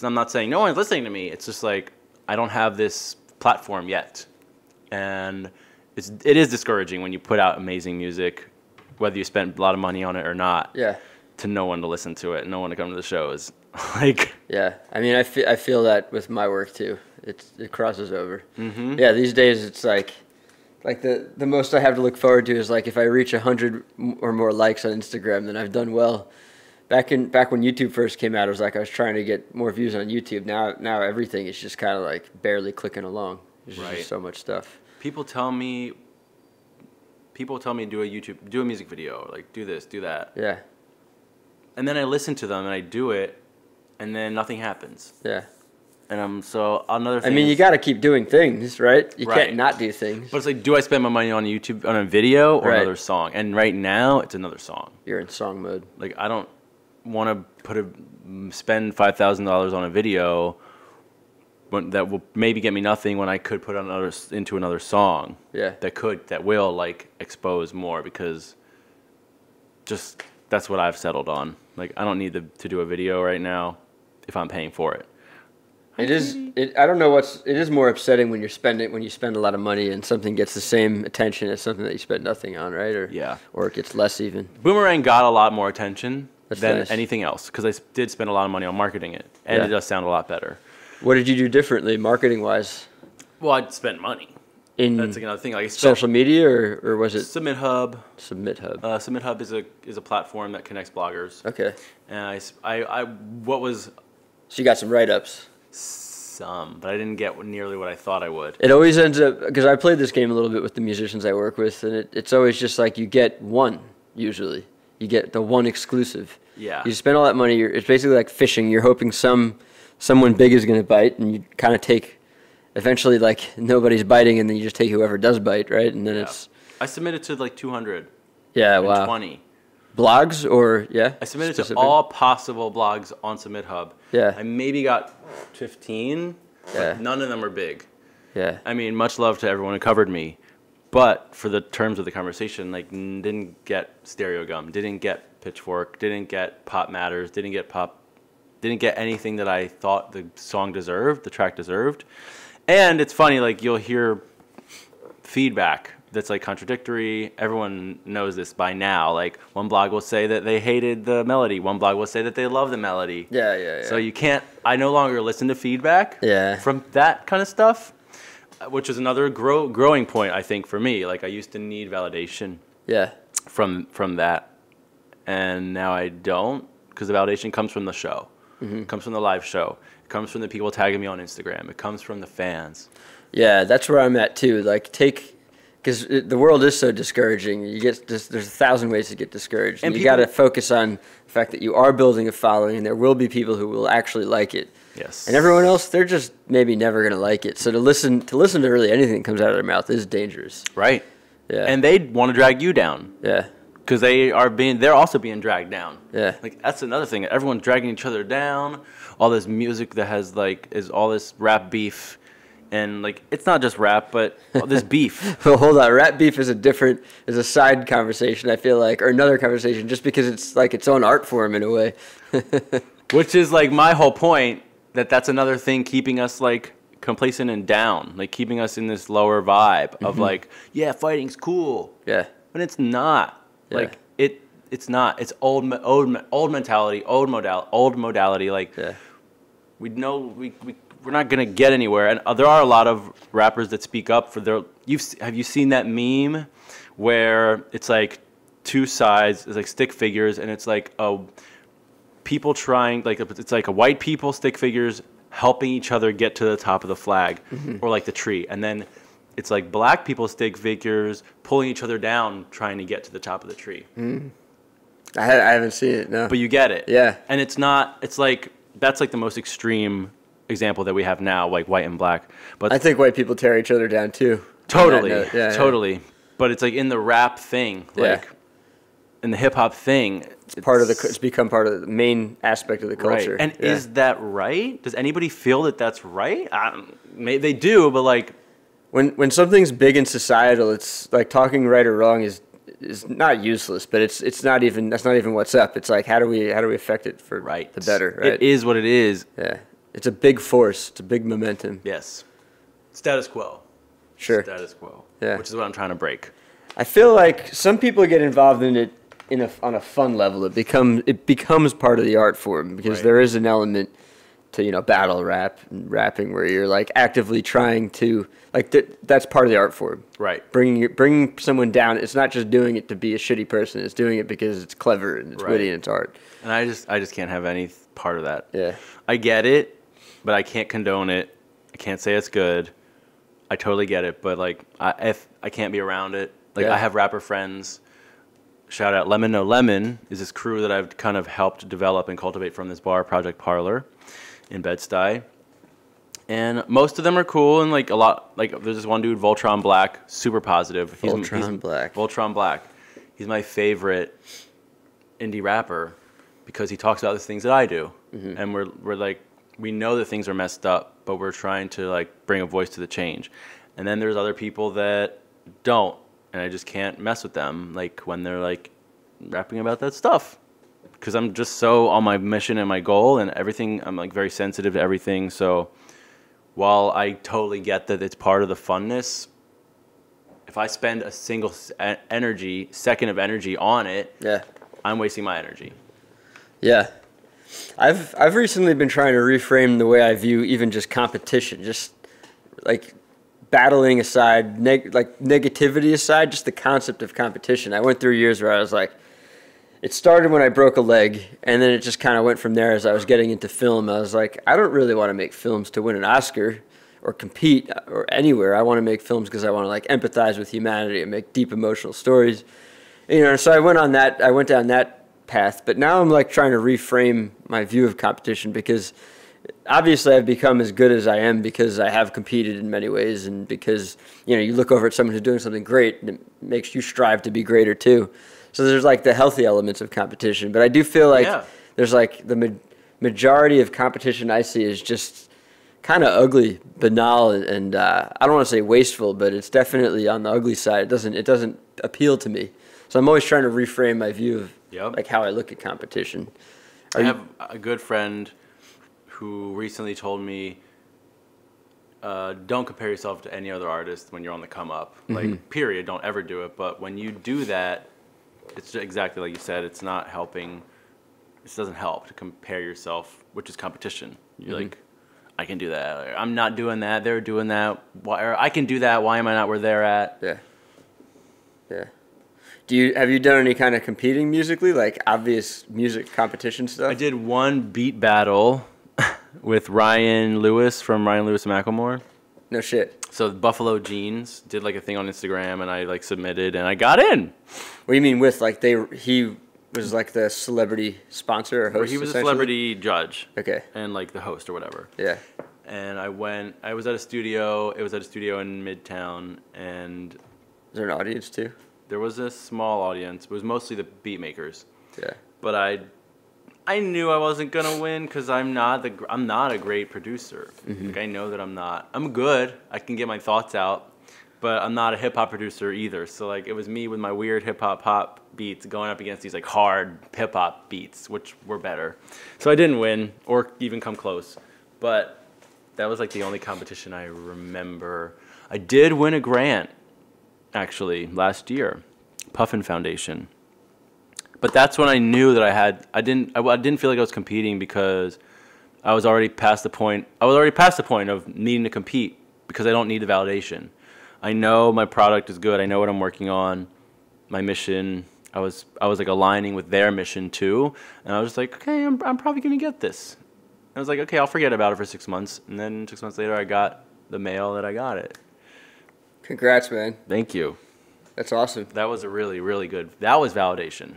I'm not saying no one's listening to me. It's just like I don't have this platform yet. And it is discouraging when you put out amazing music, whether you spend a lot of money on it or not. Yeah. To no one to listen to it, no one to come to the shows. Like. Yeah, I mean, I feel that with my work too. It crosses over. Mm-hmm. Yeah, these days it's like the most I have to look forward to is like if I reach 100 or more likes on Instagram, then I've done well. Back when YouTube first came out, it was like I was trying to get more views on YouTube. Now everything is just kind of like barely clicking along. There's just so much stuff. People tell me do a music video, like do this, do that. Yeah. And then I listen to them and I do it, and then nothing happens. Yeah. And another thing. I mean, you got to keep doing things, right? You can't not do things. But it's like, do I spend my money on YouTube on a video or another song? And right now, it's another song. You're in song mode. Like I don't want to spend $5,000 on a video that will maybe get me nothing when I could put into another song. Yeah. That will like expose more, because just that's what I've settled on. Like I don't need to do a video right now if I'm paying for it. I don't know it is more upsetting when you spend a lot of money and something gets the same attention as something that you spent nothing on, right? Or it gets less even. Boomerang got a lot more attention than anything else, because I did spend a lot of money on marketing it, and it does sound a lot better. What did you do differently, marketing-wise? Well, I spent money. That's another thing. Like social media, or was it Submit Hub? Submit Hub is a platform that connects bloggers. Okay. And So you got some write-ups. Some, but I didn't get nearly what I thought I would. It always ends up, because I played this game a little bit with the musicians I work with, and it's always just like you get one, usually. You get the one exclusive. Yeah. You spend all that money, it's basically like fishing. You're hoping someone big is going to bite, and you kind of take, eventually like nobody's biting, and then you just take whoever does bite, right? And then I submitted to like 200. Yeah, wow. 20. Blogs or, I submitted to all possible blogs on Submit Hub. Yeah. I maybe got 15, but none of them are big. Yeah. I mean, much love to everyone who covered me, but for the terms of the conversation, like didn't get Stereo Gum, didn't get Pitchfork, didn't get Pop Matters, didn't get anything that I thought the track deserved. And it's funny, like you'll hear feedback that's like contradictory. Everyone knows this by now. Like one blog will say that they hated the melody. One blog will say that they love the melody. Yeah. So I no longer listen to feedback from that kind of stuff, which is another growing point, I think, for me. Like I used to need validation from that. And now I don't, because the validation comes from the show. Mm-hmm. It comes from the live show. It comes from the people tagging me on Instagram. It comes from the fans. Yeah, that's where I'm at too. Like Because the world is so discouraging. There's 1,000 ways to get discouraged. And you got to focus on the fact that you are building a following, and there will be people who will actually like it. Yes. And everyone else, they're just maybe never going to like it. So to listen to really anything that comes out of their mouth is dangerous. Right. Yeah. And they want to drag you down. Yeah. Because they're also being dragged down. Yeah. Like, that's another thing. Everyone's dragging each other down. All this music that has, like, is all this rap beef. And, like, it's not just rap, but all this beef. Well, hold on. Rap beef is a side conversation, I feel like, or another conversation, just because it's like its own art form in a way. Which is, like, my whole point, that's another thing keeping us, like, complacent and down. Like, keeping us in this lower vibe of, like, yeah, fighting's cool. Yeah. But it's not. Yeah. Like, it's not. It's old mentality, old modality. Like, yeah. we know we're not gonna get anywhere. And there are a lot of rappers that speak up for their. Have you seen that meme where it's like two sides, it's like stick figures, and it's like people trying, like, it's like a white people stick figures helping each other get to the top of the flag, or like the tree, and then it's like black people stick figures pulling each other down trying to get to the top of the tree. I haven't seen it, no. But you get it. Yeah. And it's like, that's like the most extreme example that we have now, like white and black. But I think white people tear each other down too. Totally. Yeah, totally. But it's like in the rap thing, like in the hip hop thing. It's become part of the main aspect of the culture. Right. And is that right? Does anybody feel that that's right? Maybe they do, but like, when something's big and societal, it's like talking right or wrong is not useless, but that's not even what's up. It's like how do we affect it for the better, right? It is what it is. Yeah. It's a big force. It's a big momentum. Yes. Status quo. Sure. Status quo. Yeah. Which is what I'm trying to break. I feel like some people get involved in it on a fun level. It becomes part of the art form because there is an element to battle rap and rapping where you're like actively trying to that's part of the art form. Right. Bringing someone down. It's not just doing it to be a shitty person. It's doing it because it's clever and it's witty and it's art. And I just can't have any part of that. Yeah. I get it, but I can't condone it. I can't say it's good. I totally get it, but like if I can't be around it. Like I have rapper friends. Shout out Lemon No Lemon is this crew that I've kind of helped develop and cultivate from this bar, Project Parlor, in Bed-Stuy. And most of them are cool and like a lot. Like there's this one dude, Voltron Black, super positive. Voltron Black. He's my favorite indie rapper because he talks about the things that I do, and we're like we know that things are messed up, but we're trying to like bring a voice to the change. And then there's other people that don't, and I just can't mess with them like when they're like rapping about that stuff. Because I'm just so on my mission and my goal and everything. I'm like very sensitive to everything. So while I totally get that it's part of the funness, if I spend a single second of energy on it, I'm wasting my energy. Yeah. I've recently been trying to reframe the way I view even just competition, just like battling aside, negativity aside, just the concept of competition. I went through years where I was like, it started when I broke a leg, and then it just kind of went from there as I was getting into film. I was like, I don't really want to make films to win an Oscar or compete or anywhere. I want to make films because I want to like empathize with humanity and make deep emotional stories. So I went down that path, but now I'm like trying to reframe my view of competition because obviously I've become as good as I am because I have competed in many ways and because, you look over at someone who's doing something great and it makes you strive to be greater too. So there's like the healthy elements of competition, but I do feel like there's like the majority of competition I see is just kind of ugly, banal, and I don't want to say wasteful, but it's definitely on the ugly side. It doesn't appeal to me. So I'm always trying to reframe my view of like how I look at competition. I have a good friend who recently told me, don't compare yourself to any other artist when you're on the come up. Like, period, don't ever do it. But when you do that, it's exactly like you said, it's not helping. It doesn't help to compare yourself, which is competition. You're like, I can do that. I'm not doing that. They're doing that. Or I can do that. Why am I not where they're at? Yeah. Have you done any kind of competing musically, like obvious music competition stuff? I did one beat battle with Ryan Lewis from Ryan Lewis and Macklemore. No shit. So Buffalo Jeans did like a thing on Instagram, and I like submitted, and I got in. What do you mean with like he was like the celebrity sponsor or host? Or he was a celebrity judge. Okay. And like the host or whatever. Yeah. And I was at a studio. It was at a studio in Midtown, and Is there an audience too? there was a small audience. It was mostly the beat makers. Yeah. But I knew I wasn't gonna win because I'm not a great producer. Like I know that I'm not. I'm good. I can get my thoughts out, but I'm not a hip hop producer either. So like it was me with my weird hip hop pop beats going up against these like hard hip hop beats, which were better. So I didn't win or even come close. But that was like the only competition I remember. I did win a grant actually last year, Puffin Foundation. But that's when I knew that I didn't feel like I was competing because I was already past the point. I was already past the point of needing to compete because I don't need the validation. I know my product is good. I know what I'm working on, my mission. I was like aligning with their mission too, and I was just like, okay, I'm probably gonna get this. I was like, okay, I'll forget about it for 6 months, and then 6 months later, I got the mail that I got it. Congrats, man. Thank you. That's awesome. That was a really, really good. That was validation.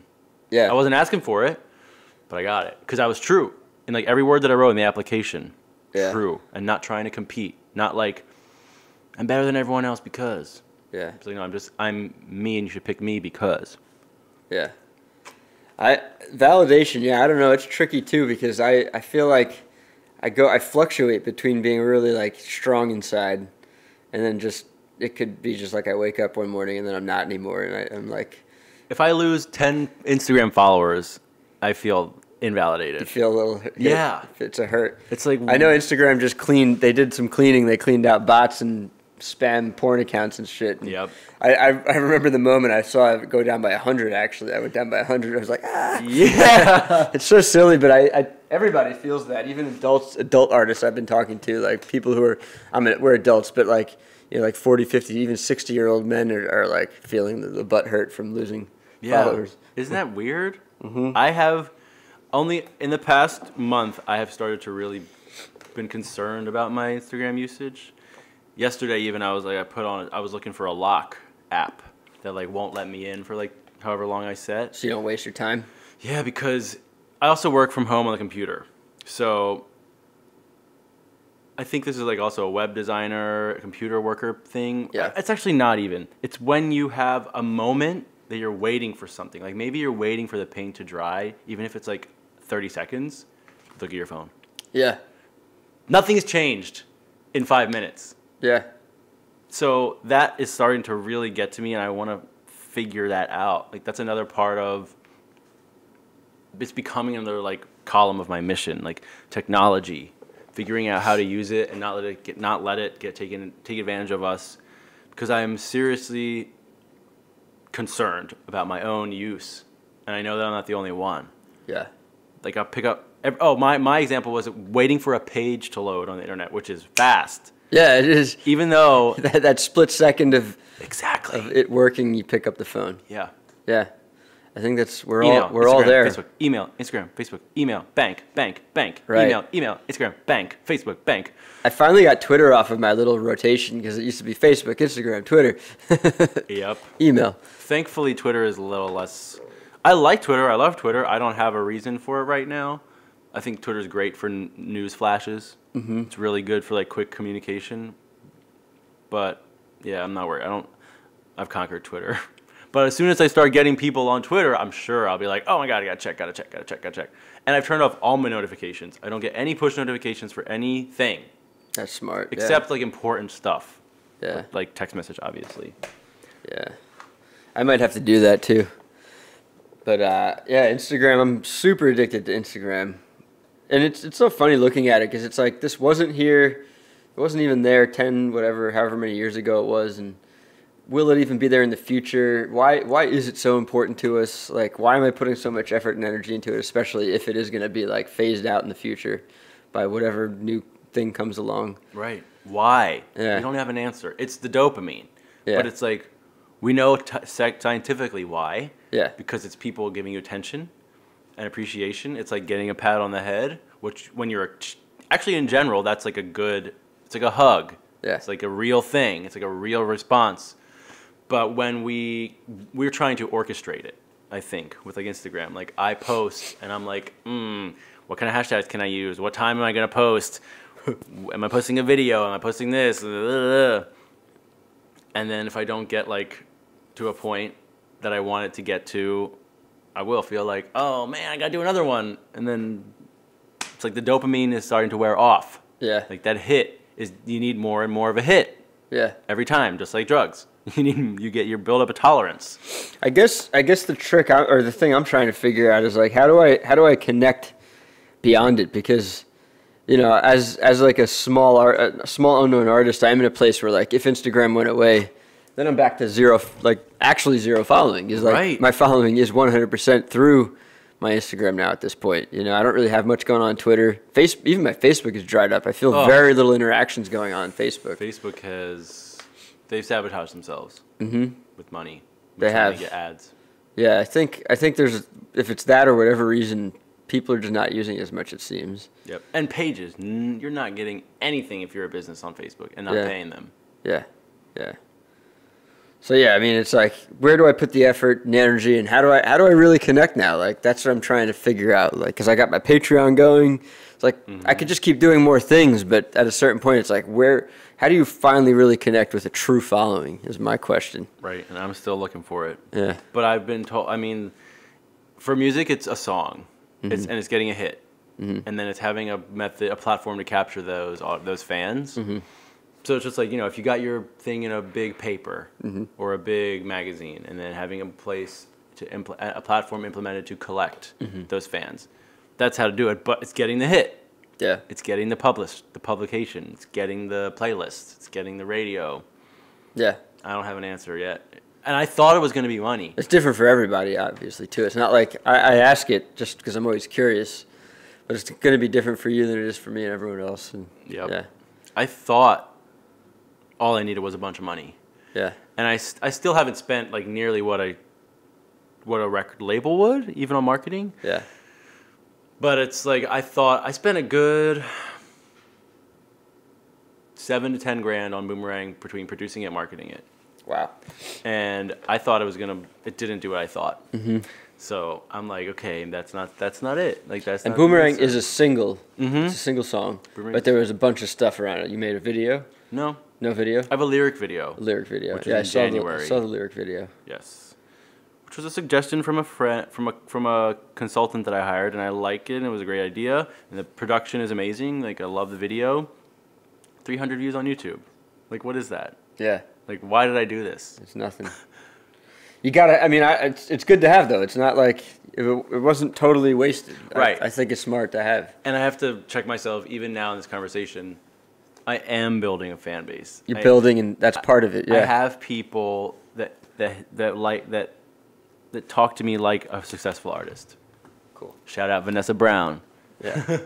Yeah. I wasn't asking for it, but I got it because I was true in like every word that I wrote in the application. Yeah. True, and not trying to compete. Not like I'm better than everyone else because. Yeah. So I'm me, and you should pick me because. Yeah. Validation, yeah, I don't know, it's tricky too because I feel like I fluctuate between being really like strong inside and then just it could be just like I wake up one morning and then I'm not anymore and I'm like, if I lose 10 Instagram followers, I feel invalidated. you feel a little hit. Yeah. It's a hurt. It's like I know Instagram just they did some cleaning, they cleaned out bots and spam porn accounts and shit. And Yep. I remember the moment I saw it go down by 100. Actually, I went down by 100. I was like, ah. Yeah. It's so silly, but everybody feels that. Even adult artists I've been talking to, like people who are, we're adults, but like like 40, 50, even 60-year-old men are like feeling the butt hurt from losing followers. Isn't that weird? Mm-hmm. I have only in the past month I have started to really been concerned about my Instagram usage. Yesterday, even I was looking for a lock app that like won't let me in for like however long I set. So you don't waste your time? Yeah, because I also work from home on the computer. So I think this is like also a web designer, a computer worker thing. Yeah. It's actually not even. It's when you have a moment that you're waiting for something. Like maybe you're waiting for the paint to dry, even if it's like 30 seconds, look at your phone. Yeah. Nothing has changed in 5 minutes. Yeah. So that is starting to really get to me, and I want to figure that out. Like that's another part of it's becoming another like column of my mission, like technology, figuring out how to use it and not let it take advantage of us, because I am seriously concerned about my own use, and I know that I'm not the only one. Yeah. Like I'll pick up. My example was waiting for a page to load on the internet, which is fast. Yeah, it is. Even though that split second of it working, you pick up the phone. Yeah. Yeah. I think that's we're Email, all Instagram, there. Facebook, email, Instagram, Facebook, email, bank, bank. Right. Email, Instagram, bank, Facebook, bank. I finally got Twitter off of my little rotation because it used to be Facebook, Instagram, Twitter. Yep. Email. Thankfully, Twitter is a little less. I like Twitter. I love Twitter. I don't have a reason for it right now. I think Twitter's great for news flashes. Mm-hmm. It's really good for like quick communication. But yeah, I'm not worried. I've conquered Twitter. But as soon as I start getting people on Twitter, I'm sure I'll be like, oh my God, I gotta check. And I've turned off all my notifications. I don't get any push notifications for anything. That's smart. Except like important stuff. Yeah. Like text message, obviously. Yeah. I might have to do that too. But yeah, Instagram, I'm super addicted to Instagram. And it's so funny looking at it because it's like this wasn't here, it wasn't even there 10, however many years ago it was, and will it even be there in the future? Why is it so important to us? Like, why am I putting so much effort and energy into it, especially if it is going to be like phased out in the future by whatever new thing comes along? Right. Why? Yeah. We don't have an answer. It's the dopamine. Yeah. But it's like, we know scientifically why. Yeah. Because it's people giving you attention and appreciation. It's like getting a pat on the head, which when you're actually in general, that's like it's like a hug. Yeah. It's like a real thing. It's like a real response. But when we're trying to orchestrate it, I think, with like Instagram. Like I post and I'm like, what kind of hashtags can I use? What time am I gonna post? Am I posting a video? Am I posting this? And then if I don't get like to a point that I want it to get to, I will feel like, oh man, I gotta do another one. And then it's like the dopamine is starting to wear off. Yeah. Like that hit is, you need more and more of a hit. Yeah. Every time, just like drugs. You build up a tolerance. I guess the trick or the thing I'm trying to figure out is like how do I connect beyond it, because as like a small unknown artist, I'm in a place where like if Instagram went away, then I'm back to zero, like actually zero following. Is like right. My following is 100% through my Instagram now at this point. I don't really have much going on Twitter. Even my Facebook is dried up. I feel very little interactions going on Facebook. They've sabotaged themselves with money. They have. To get ads. Yeah, I think there's, if it's that or whatever reason, people are just not using it as much, it seems. Yep. And pages. You're not getting anything if you're a business on Facebook and not paying them. Yeah. Yeah. So yeah, I mean, it's like, where do I put the effort and how do I really connect now? Like, that's what I'm trying to figure out. Like, because I got my Patreon going. It's like, I could just keep doing more things, but at a certain point, it's like, how do you finally really connect with a true following is my question. Right, and I'm still looking for it. Yeah. But I've been told, I mean, for music, it's a song, and it's getting a hit, and then it's having a platform to capture those fans. So it's just like, if you got your thing in a big paper or a big magazine, and then having a place a platform implemented to collect those fans, that's how to do it. But it's getting the hit. Yeah. It's getting the publication. It's getting the playlist. It's getting the radio. Yeah. I don't have an answer yet. And I thought it was going to be money. It's different for everybody, obviously, too. It's not like I ask it just because I'm always curious, but it's going to be different for you than it is for me and everyone else. And yeah. I thought all I needed was a bunch of money. Yeah. And I still haven't spent like nearly what a record label would, even on marketing. Yeah. But it's like I thought I spent a good $7 to $10 grand on Boomerang between producing it and marketing it. Wow. And I thought it didn't do what I thought. So I'm like, okay, that's not it. Like that's. And not Boomerang is a single. It's a single song. Boomerang. But there was a bunch of stuff around it. You made a video? No. No video? I have a lyric video. A lyric video. Which Yeah, was in January. I saw the lyric video. Yes. Which was a suggestion from a friend, from a consultant that I hired, and I like it, and it was a great idea, and the production is amazing. Like I love the video. 300 views on YouTube. Like what is that? Yeah. Like why did I do this? It's nothing. You gotta. I mean, it's good to have though. It's not like it wasn't totally wasted. Right. I think it's smart to have. And I have to check myself even now in this conversation. I am building a fan base. You're building, and that's part of it. Yeah. I have people that talk to me like a successful artist. Cool. Shout out Vanessa Brown. Yeah.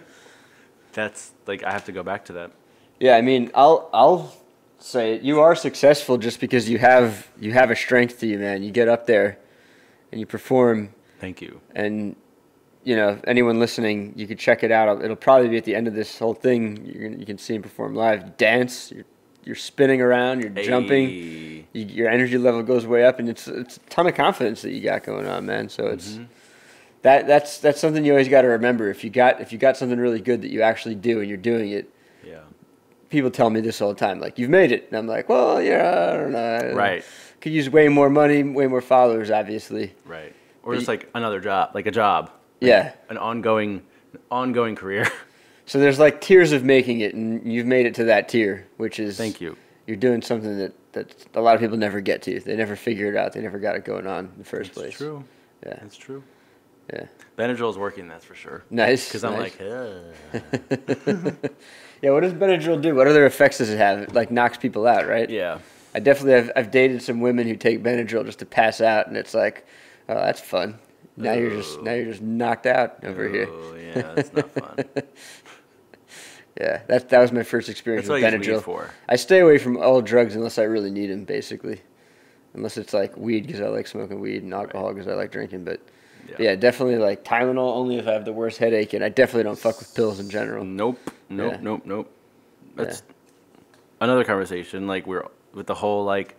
That's like I have to go back to that. Yeah. I mean, I'll say you are successful just because you have a strength to you, man. You get up there, and you perform. Thank you. And anyone listening, you can check it out. It'll probably be at the end of this whole thing. You can see him perform live. You dance. You're spinning around. You're jumping. Your energy level goes way up, and it's a ton of confidence that you got going on, man. So it's that's something you always got to remember. If you got something really good that you actually do, and you're doing it. Yeah. People tell me this all the time, like, you've made it. And I'm like, well, yeah, I don't know. Right. Could use way more money, way more followers, obviously. Right. Or just like another job, like a job. Yeah. An ongoing career. So there's like tiers of making it, and you've made it to that tier, which is... Thank you. You're doing something that a lot of people never get to. They never figure it out. They never got it going on in the first place. It's true. Yeah. That's true. Yeah. Benadryl's working, that's for sure. Nice. Because I'm nice. like, Yeah, what does Benadryl do? What other effects does it have? It like knocks people out, right? yeah. I definitely I've dated some women who take Benadryl just to pass out, and it's like, oh, that's fun. Now you're just knocked out over here. Oh, yeah, that's not fun. Yeah, that was my first experience That's with what I use weed Benadryl. for. I stay away from all drugs unless I really need them, basically. Unless it's like weed because I like smoking weed, and alcohol because I like drinking. But yeah, definitely like Tylenol only if I have the worst headache, and I definitely don't fuck with pills in general. Nope. Yeah. That's, another conversation, like we're with the whole like,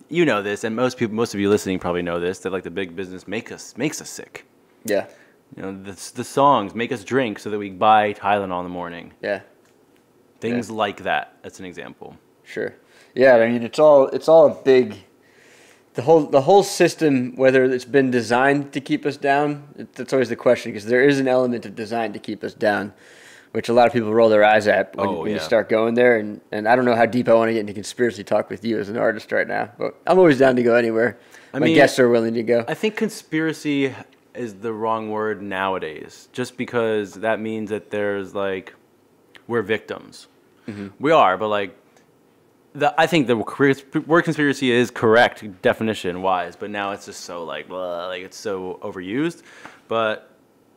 you know this, and most of you listening probably know this, that like the big business makes us sick. Yeah. You know, the songs make us drink so that we buy Tylenol in the morning. Yeah. Things like that. That's an example. Sure. Yeah, I mean it's all a big the whole system, whether it's been designed to keep us down, that's always the question, because there is an element of design to keep us down, which a lot of people roll their eyes at when you start going there. And I don't know how deep I want to get into conspiracy talk with you as an artist right now, but I'm always down to go anywhere. My guests are willing to go. I think conspiracy is the wrong word nowadays, just because that means that there's like, we're victims. Mm-hmm. We are, but like, I think the word conspiracy is correct definition-wise, but now it's just so like, blah, like it's so overused. But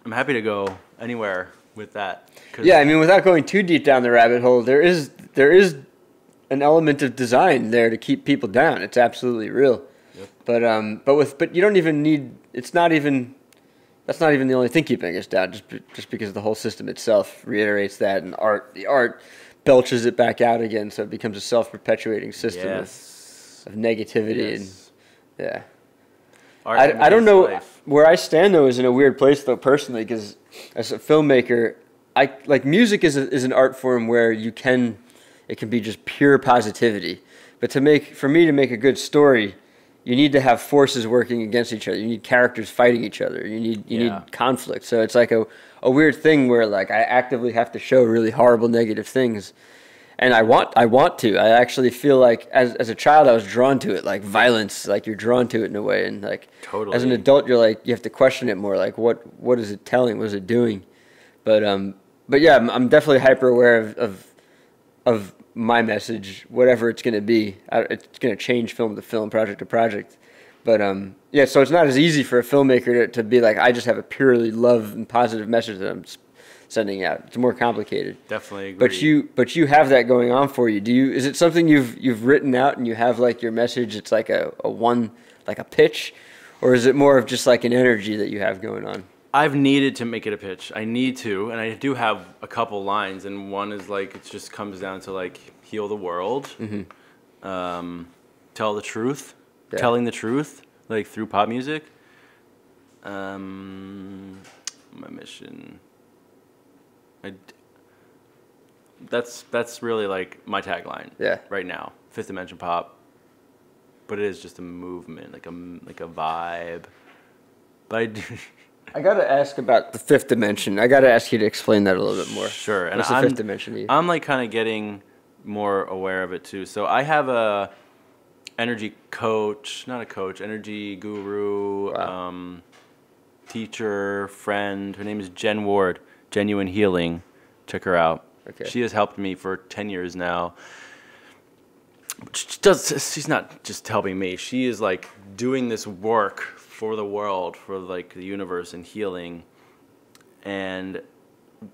I'm happy to go anywhere with that. Yeah, I mean, without going too deep down the rabbit hole, there is an element of design there to keep people down. It's absolutely real. Yep. But you don't even need. That's not even the only thing keeping us down. Just because the whole system itself reiterates that, and the art belches it back out again, so it becomes a self-perpetuating system of negativity. Yes. And yeah. I don't know life. Where I stand though is in a weird place though personally, because as a filmmaker, music is an art form where it can be just pure positivity. But for me to make a good story, you need to have forces working against each other. You need characters fighting each other. You need conflict. So it's like a weird thing where like I actively have to show really horrible negative things. And I want to. I actually feel like as a child I was drawn to it, like violence, like you're drawn to it in a way, and like totally. As an adult you have to question it more, like what is it telling? What is it doing? But yeah, I'm definitely hyper aware of my message, whatever it's going to be. It's going to change film to film, project to project. But yeah, so it's not as easy for a filmmaker to be like, I just have a purely love and positive message that I'm sending out. It's more complicated. Definitely agree. But you have that going on for you. Is it something you've written out and you have like your message? It's like a pitch, or is it more of just like an energy that you have going on? I've needed to make it a pitch. I need to, and I do have a couple lines, and one is like, it just comes down to like, heal the world, tell the truth, telling the truth, like through pop music. My mission. That's really like my tagline. Yeah. Right now, Fifth Dimension pop, but it is just a movement, like a vibe. But I gotta ask about the Fifth Dimension. I gotta ask you to explain that a little bit more. Sure. What's the Fifth Dimension to you? I'm like kind of getting more aware of it too. So I have a energy coach, not a coach, energy guru, teacher, friend. Her name is Jen Ward, Genuine Healing. Check her out. Okay. She has helped me for 10 years now. She's not just helping me. She is like doing this work for the world, for like the universe and healing. And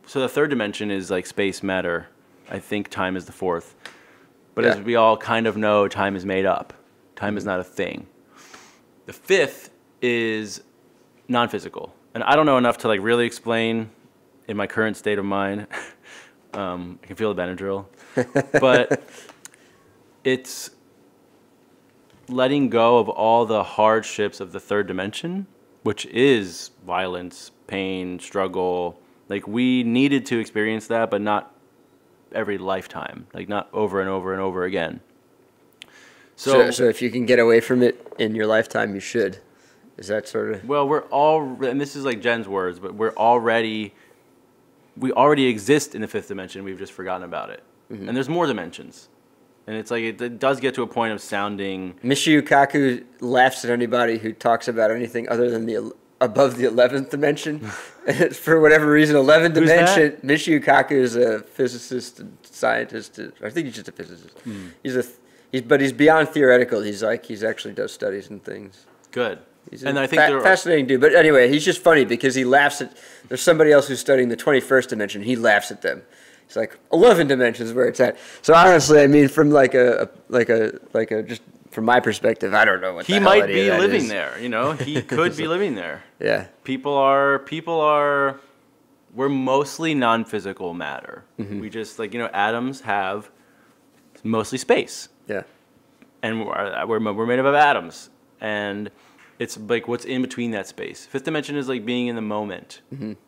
so the third dimension is like space, matter. I think time is the fourth. But as we all kind of know, time is made up. Time is not a thing. The fifth is non-physical. And I don't know enough to like really explain in my current state of mind. I can feel the Benadryl. But it's letting go of all the hardships of the third dimension, which is violence, pain, struggle. Like we needed to experience that, but not every lifetime, like not over and over and over again. So if you can get away from it in your lifetime, you should. Is that sort of? Well, and this is like Jen's words, but we already exist in the fifth dimension. We've just forgotten about it. Mm-hmm. And there's more dimensions. And it's like, it does get to a point of sounding... Michio Kaku laughs at anybody who talks about anything other than above the 11th dimension. For whatever reason, 11th dimension... That? Michio Kaku is a physicist and scientist. I think he's just a physicist. But he's beyond theoretical. He actually does studies and things. Good. He's and a I think fascinating dude. But anyway, he's just funny because he laughs at... There's somebody else who's studying the 21st dimension. He laughs at them. It's like 11 dimensions where it's at. So honestly, I mean, from just from my perspective, I don't know what he might be living there. You know, he could be living there. Yeah. People are. We're mostly non-physical matter. Mm-hmm. We just atoms have mostly space. Yeah. And we're made up of atoms. And it's like what's in between that space. Fifth dimension is like being in the moment,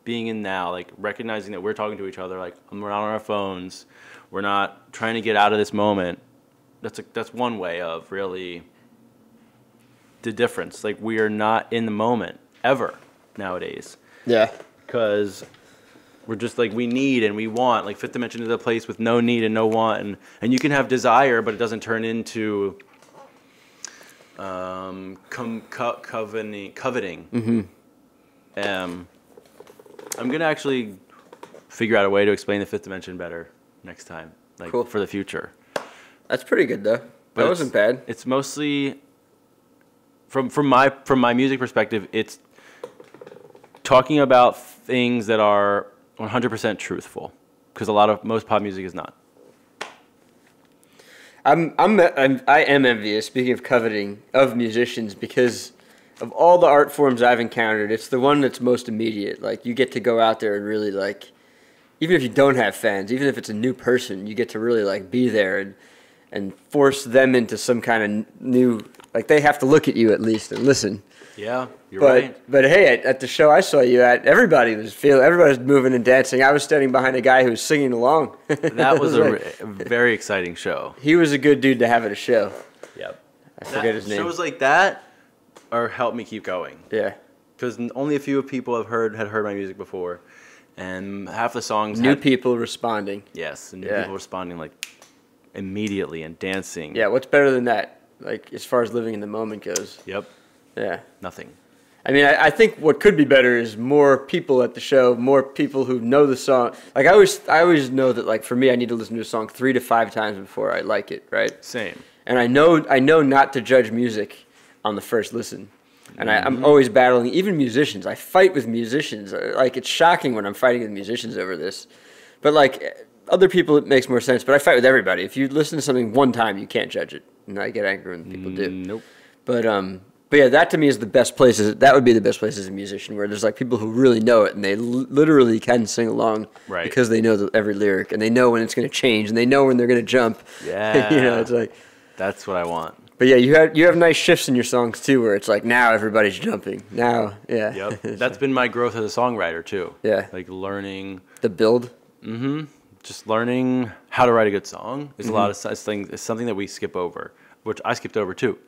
being in now, like recognizing that we're talking to each other, like we're not on our phones. We're not trying to get out of this moment. That's one way of really the difference. Like we are not in the moment ever nowadays. Yeah. Because we're just like we need and we want. Like fifth dimension is a place with no need and no want, and you can have desire, but it doesn't turn into coveting. I'm gonna actually figure out a way to explain the fifth dimension better next time, like Cool. for the future. That's pretty good though. But That wasn't bad. It's mostly from my music perspective. It's talking about things that are 100% truthful, because most pop music is not. I am envious, speaking of coveting, of musicians, because of all the art forms I've encountered, it's the one that's most immediate. Like, you get to go out there and really, like, even if you don't have fans, even if it's a new person, you get to really, like, be there and force them into some kind of new, like, they have to look at you at least and listen. Yeah, you're right. But hey, at the show I saw you at, everybody was moving and dancing. I was standing behind a guy who was singing along. That was a very exciting show. He was a good dude to have at a show. Yep. I forget his name. Shows like that are help me keep going. Yeah. Because only a few people had heard my music before, and half the songs New people responding. Yes, and new people responding like immediately and dancing. Yeah, what's better than that? Like, as far as living in the moment goes. Yep. Yeah. Nothing. I mean, I think what could be better is more people at the show, more people who know the song. Like, I always know that, like, for me, I need to listen to a song 3 to 5 times before I like it, right? Same. And I know not to judge music on the first listen. And I'm always battling, even musicians. I fight with musicians. Like, it's shocking when I'm fighting with musicians over this. But, like, other people, it makes more sense. But I fight with everybody. If you listen to something one time, you can't judge it. And I get angry when people do. Nope. But yeah, that to me is the best places. That would be the best place as a musician, where there's like people who really know it and they literally can sing along because they know every lyric and they know when it's going to change and they know when they're going to jump. Yeah. You know, it's like that's what I want. But yeah, you have nice shifts in your songs too, where it's like now everybody's jumping. Now, yeah. Yep. That's been my growth as a songwriter too. Yeah. Like learning the build. Just learning how to write a good song is a lot of things. It's something that we skip over, which I skipped over too.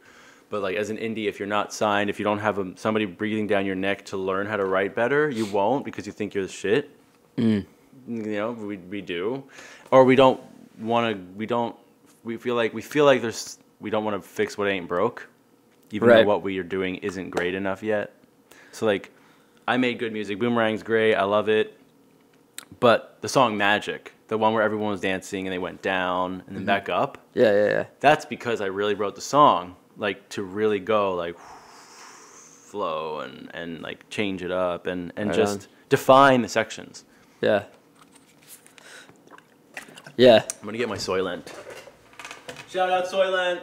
But like as an indie, if you're not signed, if you don't have somebody breathing down your neck to learn how to write better, you won't because you think you're the shit. You know, we do, or we don't want to. We feel like we don't want to fix what ain't broke, even though what we are doing isn't great enough yet. So like, I made good music. Boomerang's great. I love it. But the song Magic, the one where everyone was dancing and they went down and then back up. Yeah. That's because I really wrote the song. Like to really go like flow and like change it up and just define the sections. Yeah. I'm gonna get my Soylent. Shout out Soylent.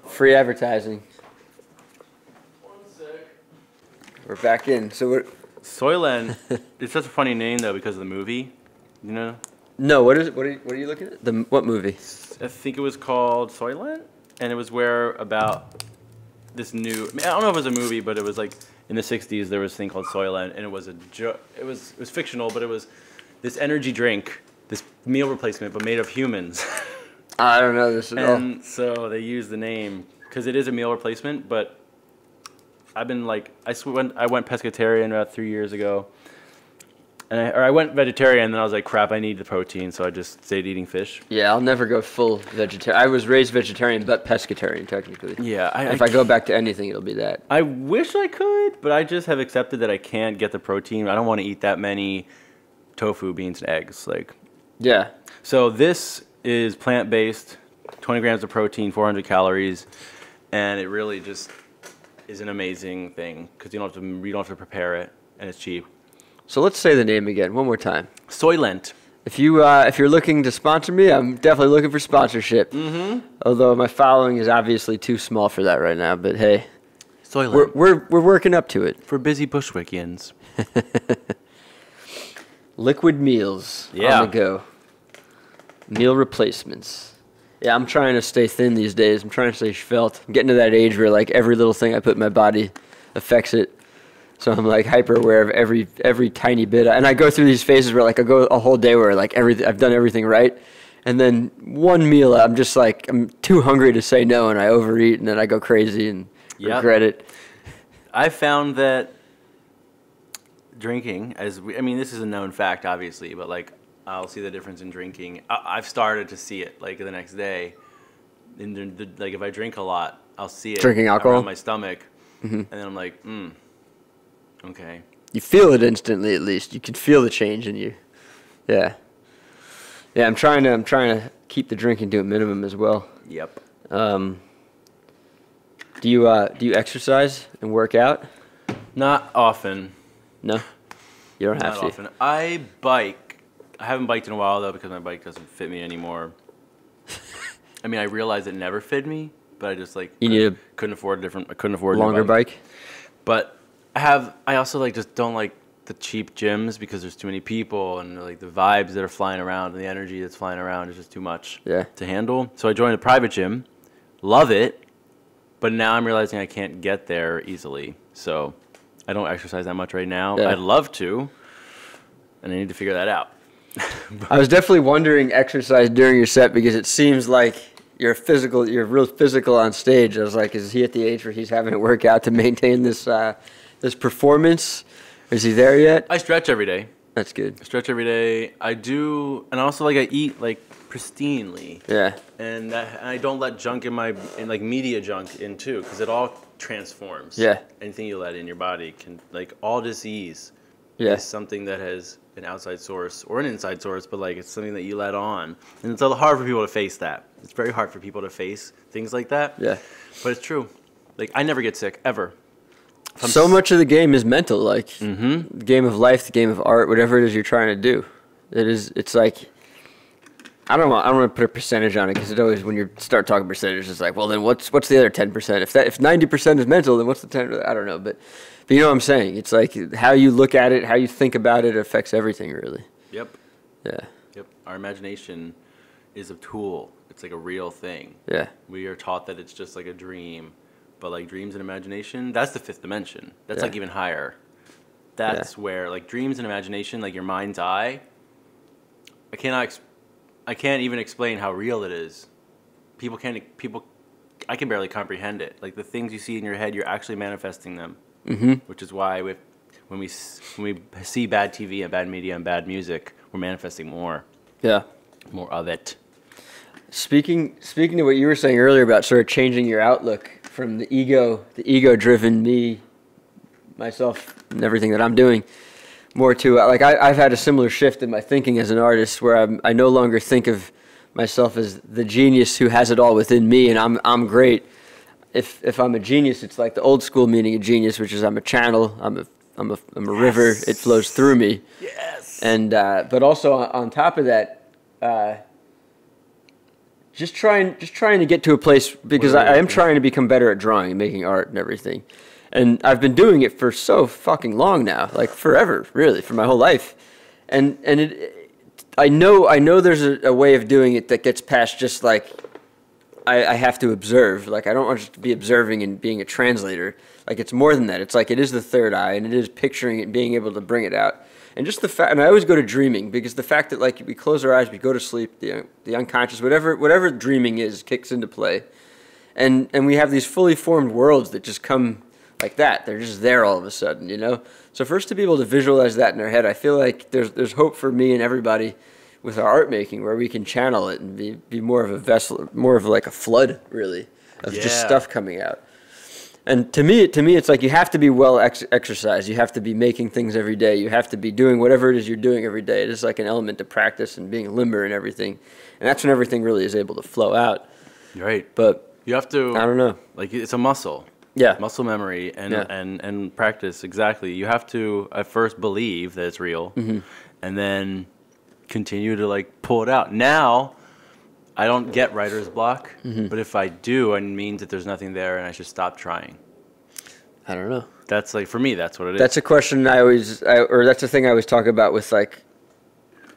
Free advertising. 1 sec. We're back in. So we're Soylent. It's such a funny name though because of the movie. You know? No. What are you looking at? What movie? I think it was called Soylent. And it was about this new. I mean, I don't know if it was a movie, but it was like in the '60s. There was a thing called Soylent, and it was it was fictional, but it was this energy drink, this meal replacement, but made of humans. I don't know this at all. And so they used the name because it is a meal replacement. But I've been like, I went pescatarian about 3 years ago, and I went vegetarian, and then I was like, crap, I need the protein, so I just stayed eating fish. Yeah, I'll never go full vegetarian. I was raised vegetarian, but pescatarian, technically. Yeah. If I go back to anything, it'll be that. I wish I could, but I just have accepted that I can't get the protein. I don't want to eat that many tofu, beans, and eggs. Yeah. So this is plant-based, 20 grams of protein, 400 calories, and it really just is an amazing thing because you don't have to prepare it, and it's cheap. So let's say the name again, one more time. Soylent. If you're looking to sponsor me, I'm definitely looking for sponsorship. Although my following is obviously too small for that right now, but hey, Soylent. we're working up to it. For busy Bushwickians. Liquid meals on the go. Meal replacements. Yeah, I'm trying to stay thin these days. I'm trying to stay svelte. I'm getting to that age where like every little thing I put in my body affects it. So I'm like hyper aware of every tiny bit. And I go through these phases where like I go a whole day where like I've done everything right. And then one meal I'm just like I'm too hungry to say no and I overeat and then I go crazy and regret it. I found that drinking, I mean, this is a known fact, obviously, but like I'll see the difference in drinking. I've started to see it like the next day. Like if I drink a lot, I'll see it drinking alcohol around my stomach, and then I'm like, okay. You feel it instantly, at least. You can feel the change in you. Yeah. Yeah, I'm trying to keep the drinking to a minimum as well. Yep. Do you exercise and work out? Not often. No, you don't have Not to. often. I bike. I haven't biked in a while though because my bike doesn't fit me anymore. I mean, I realized it never fit me, but I just like couldn't afford a longer bike. But I also like just don't like the cheap gyms because there's too many people and like the vibes that are flying around and the energy that's flying around is just too much to handle. So I joined a private gym, love it, but now I'm realizing I can't get there easily. So I don't exercise that much right now. Yeah. I'd love to, and I need to figure that out. I was definitely wondering exercise during your set because it seems like you're real physical on stage. I was like, is he at the age where he's having to work out to maintain this performance? Is he there yet? I stretch every day. That's good. I stretch every day. I do, and also like I eat like pristinely. Yeah. And I don't let junk in like media junk in too, because it all transforms. Yeah. Anything you let in your body can, like, all disease is something that has an outside source or an inside source, but like it's something that you let on, and it's a little hard for people to face that. It's very hard for people to face things like that. Yeah. But it's true. Like I never get sick ever. So much of the game is mental, like the game of life, the game of art, whatever it is you're trying to do. It's like, I don't want to put a percentage on it because it always, when you start talking percentages, it's like, well, then what's the other 10%? If 90% is mental, then what's the 10%? I don't know, but you know what I'm saying? It's like how you look at it, how you think about it affects everything, really. Yep. Yeah. Yep. Our imagination is a tool. It's like a real thing. Yeah. We are taught that it's just like a dream. But like dreams and imagination, that's the fifth dimension. That's like even higher. That's where like dreams and imagination, like your mind's eye. I can't even explain how real it is. I can barely comprehend it. Like the things you see in your head, you're actually manifesting them. Which is why when we see bad TV and bad media and bad music, we're manifesting more. Yeah. More of it. Speaking to what you were saying earlier about sort of changing your outlook from the ego-driven me, myself, and everything that I'm doing, more to like I've had a similar shift in my thinking as an artist, where I no longer think of myself as the genius who has it all within me, and I'm great. If I'm a genius, it's like the old school meaning of genius, which is I'm a channel, I'm a river, it flows through me. Yes. And but also on top of that. Just trying to get to a place, because I am trying to become better at drawing and making art and everything. And I've been doing it for so fucking long now, like forever, really, for my whole life. And I know there's a way of doing it that gets past just like I have to observe. Like I don't want just to be observing and being a translator. Like it's more than that. It's like it is the third eye, and it is picturing it and being able to bring it out. And just the fact, and I always go to dreaming, because the fact that like we close our eyes, we go to sleep, the unconscious, whatever dreaming is, kicks into play, and we have these fully formed worlds that just come like that. They're just there all of a sudden, you know. So for us to be able to visualize that in our head, I feel like there's hope for me and everybody with our art making, where we can channel it and be more of a vessel, more of like a flood, really, of just stuff coming out. And to me, it's like you have to be well exercised. You have to be making things every day. You have to be doing whatever it is you're doing every day. It is like an element to practice and being limber and everything. And that's when everything really is able to flow out. Right. But you have to, I don't know. Like it's a muscle. Yeah. Muscle memory and practice, exactly. You have to at first believe that it's real, and then continue to like pull it out. Now, I don't get writer's block, but if I do, it means that there's nothing there and I should stop trying. I don't know. That's like, for me, that's what it is. That's a question that's a thing I always talk about with like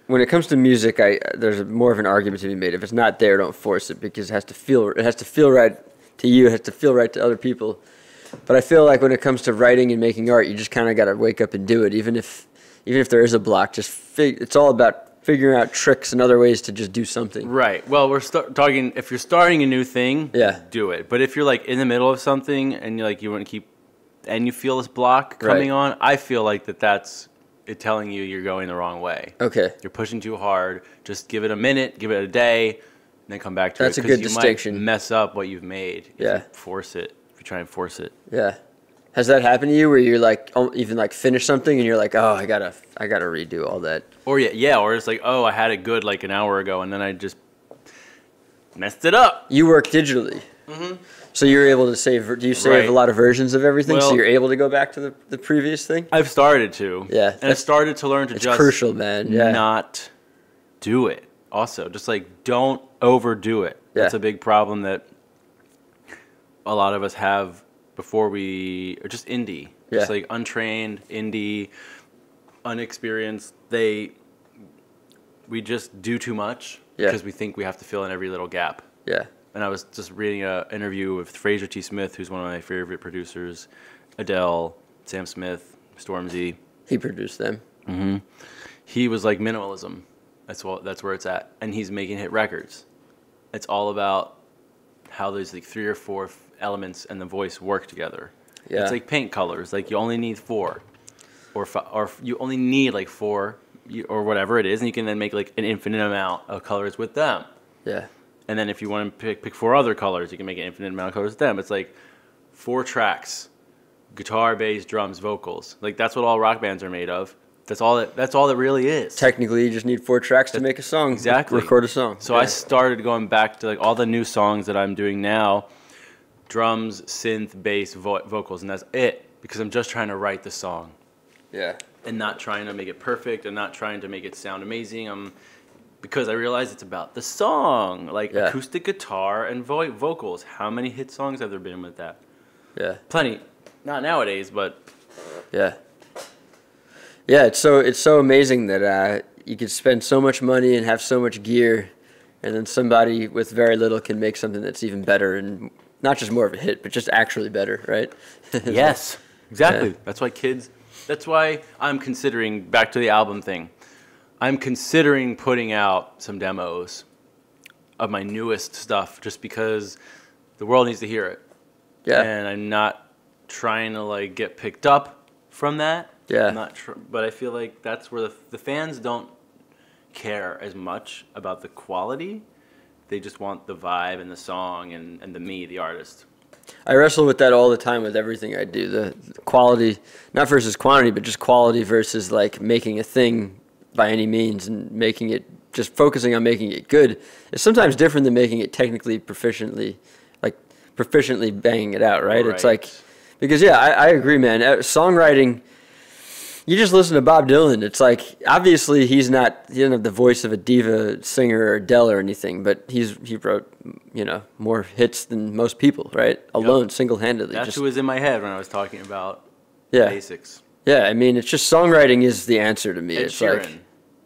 when it comes to music, there's more of an argument to be made. If it's not there, don't force it because it has to feel right to you. It has to feel right to other people. But I feel like when it comes to writing and making art, you just kind of got to wake up and do it. Even if there is a block, it's all about figuring out tricks and other ways to just do something. Right. Well, we're talking. If you're starting a new thing, yeah, do it. But if you're like in the middle of something and you want to keep, and you feel this block coming on, I feel like that's it telling you you're going the wrong way. Okay. You're pushing too hard. Just give it a minute, give it a day, and then come back to it. That's a good distinction. You might mess up what you've made if Yeah. you force it. If you try and force it. Yeah. Has that happened to you where you're like even like finish something and you're like, oh, I gotta redo all that? Or or it's like, oh, I had it good like an hour ago and then I just messed it up. You work digitally. Mm-hmm. So you're able to save. Do you save a lot of versions of everything? So you're able to go back to the previous thing? I've started to. Yeah. And I've started to learn to it's just crucial, man. Yeah. not do it. Also, just like don't overdo it. Yeah. That's a big problem that a lot of us have before we are just indie. Yeah. Just like untrained, indie, unexperienced. We just do too much because we think we have to fill in every little gap. Yeah. And I was just reading an interview with Fraser T. Smith, who's one of my favorite producers, Adele, Sam Smith, Stormzy. He produced them. Mm-hmm. He was like minimalism. That's where it's at. And he's making hit records. It's all about how there's like 3 or 4 elements and the voice work together. Yeah. It's like paint colors. Like you only need 4. Or you only need like 4 or whatever it is. And you can then make like an infinite amount of colors with them. Yeah. And then if you want to pick 4 other colors, you can make an infinite amount of colors with them. It's like 4 tracks, guitar, bass, drums, vocals. Like that's what all rock bands are made of. That's all it really is. Technically, you just need 4 tracks to make a song. Exactly. Record a song. So I started going back to like all the new songs that I'm doing now, drums, synth, bass, vocals, and that's it. Because I'm just trying to write the song. Yeah. And not trying to make it perfect and not trying to make it sound amazing. Because I realize it's about the song, like acoustic guitar and vocals. How many hit songs have there been with that? Yeah. Plenty. Not nowadays, but yeah. Yeah, it's so amazing that you could spend so much money and have so much gear, and then somebody with very little can make something that's even better and not just more of a hit, but just actually better, right? Yes, exactly. Yeah. That's why I'm considering, back to the album thing, I'm considering putting out some demos of my newest stuff just because the world needs to hear it. Yeah. And I'm not trying to like get picked up from that. Yeah. But I feel like that's where the fans don't care as much about the quality. They just want the vibe and the song and the artist. I wrestle with that all the time with everything I do. The quality, not versus quantity, but just quality versus like making a thing by any means and making it, just focusing on making it good is sometimes different than making it technically proficiently banging it out, right? It's like, because I agree, man. Songwriting, you just listen to Bob Dylan. It's like, obviously he doesn't have the voice of a diva singer or Adele or anything, but he wrote, more hits than most people, right? Alone, single-handedly. That's who was in my head when I was talking about Yeah. basics. Yeah, I mean, it's just songwriting is the answer to me. Ed It's Sheeran. like,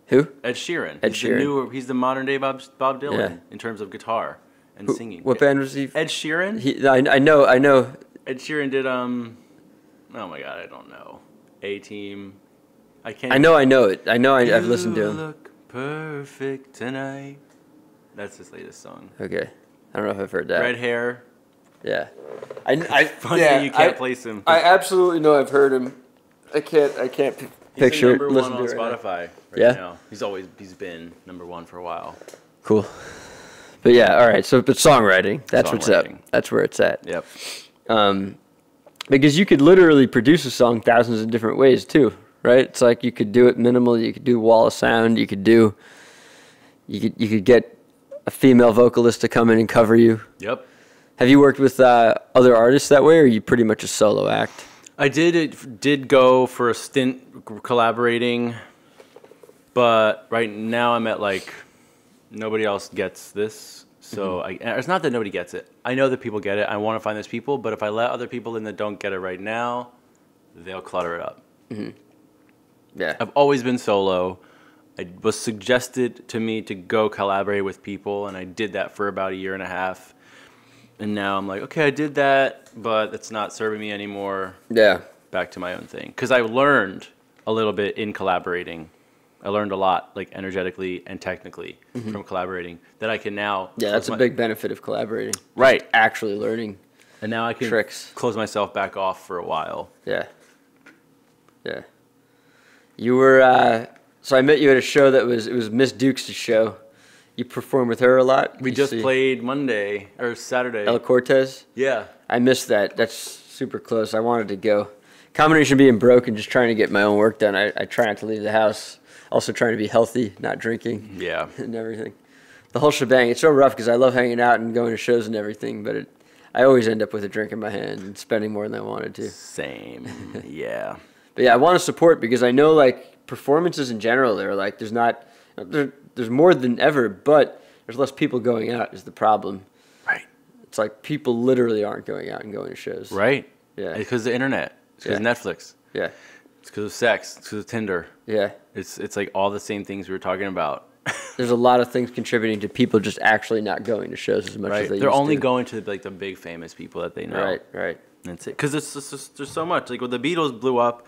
who? Ed Sheeran. Ed Sheeran. He's the modern day Bob Dylan Yeah. in terms of guitar and singing. What band was he? Ed Sheeran? I know. Ed Sheeran did oh my god, I don't know. A-Team. I can't. I know it. I know I've listened to You him. look perfect tonight. That's his latest song. Okay. I don't know if I've heard that. Red hair. Yeah. Funny you can't place him. I absolutely know I've heard him. I can't picture He's it. number Listen one to on it right Spotify right Yeah? now. He's been number 1 for a while. Cool. But yeah, all right. So, but songwriting, that's what's up. Songwriting. That's where it's at. Yep. Because you could literally produce a song thousands of different ways too, right? It's like you could do it minimal. You could do wall of sound. You could get a female vocalist to come in and cover you. Yep. Have you worked with other artists that way, or are you pretty much a solo act? I did go for a stint collaborating, but right now I'm at like nobody else gets this. So it's not that nobody gets it. I know that people get it. I want to find those people, but if I let other people in that don't get it right now, they'll clutter it up. Mm-hmm. Yeah. I've always been solo. it was suggested to me to go collaborate with people, and I did that for about a year and a half. And now I'm like, okay, I did that, but it's not serving me anymore. Yeah. Back to my own thing. Because I learned a little bit in collaborating. I learned a lot, like energetically and technically from collaborating that I can now. Yeah, that's a big benefit of collaborating. Right. Just actually learning. And now I can tricks. Close myself back off for a while. Yeah. Yeah. You were, so I met you at a show it was Miss Duke's show. You perform with her a lot? We just played Monday or Saturday. El Cortez? Yeah. I missed that. That's super close. I wanted to go. Combination being broke and just trying to get my own work done. I try not to leave the house. Also trying to be healthy, not drinking. Yeah. And everything. The whole shebang. It's so rough because I love hanging out and going to shows and everything, but I always end up with a drink in my hand and spending more than I wanted to. Same. Yeah. But yeah, I want to support because I know like performances in general, they're like there's more than ever, but there's less people going out is the problem. Right. It's like people literally aren't going out and going to shows. Right. Yeah. It's because of the internet. It's because of Netflix. Yeah. It's because of sex. It's because of Tinder. Yeah. It's like all the same things we were talking about. There's a lot of things contributing to people just actually not going to shows as much as they used to. They're only going to like the big famous people that they know. Right. That's it. Because there's so much. Like when the Beatles blew up,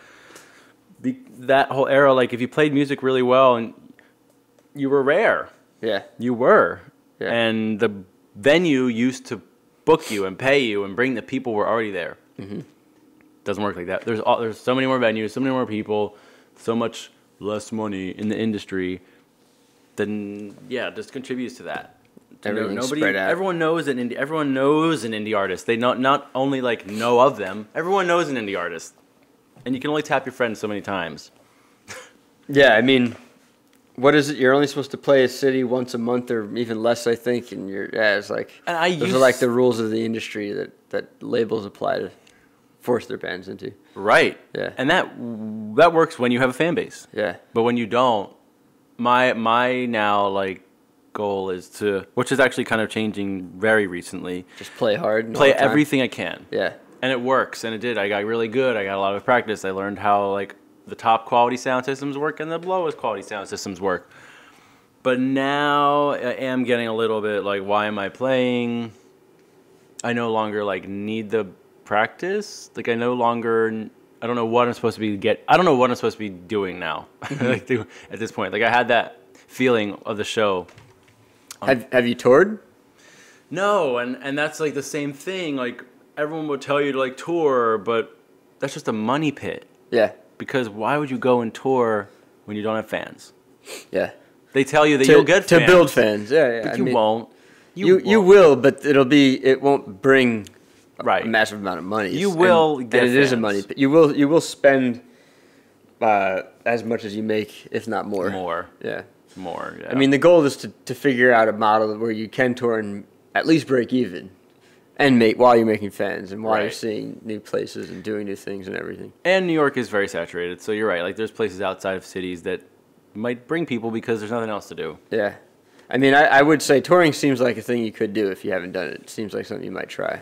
that whole era, like if you played music really well and you were rare. Yeah. You were. Yeah. And the venue used to book you and pay you and bring the people who were already there. Mm-hmm. Doesn't work like that. There's so many more venues, so many more people, so much less money in the industry. Then just contributes to that. Everything's spread out. Everyone knows an indie artist. They not only like know of them. Everyone knows an indie artist, and you can only tap your friends so many times. Yeah, I mean, what is it? You're only supposed to play a city once a month or even less, I think. And it's like those are like the rules of the industry that labels apply to force their bands into. Right. Yeah. And that works when you have a fan base. Yeah. But when you don't, my now like goal is to, which is actually kind of changing very recently. Just play hard. Play everything I can. Yeah. And it works, and it did. I got really good. I got a lot of practice. I learned how like the top quality sound systems work and the lowest quality sound systems work. But now I am getting a little bit like, why am I playing? I no longer like need the practice. Like I don't know what I'm supposed to be I don't know what I'm supposed to be doing now. Like, at this point, like I had that feeling of the show. Have you toured? No, and that's like the same thing. Like everyone would tell you to like tour, but that's just a money pit. Yeah. Because why would you go and tour when you don't have fans? Yeah. They tell you that you'll get fans. To build fans. Yeah. But you won't. You will, but it won't bring a massive amount of money. You will get and it fans. Is a money pit. You will spend as much as you make, if not more. More. Yeah. More, yeah. I mean, the goal is to figure out a model where you can tour and at least break even. And while you're making fans and while you're seeing new places and doing new things and everything. And New York is very saturated, so you're right. Like there's places outside of cities that might bring people because there's nothing else to do. Yeah. I mean, I would say touring seems like a thing you could do if you haven't done it. It seems like something you might try.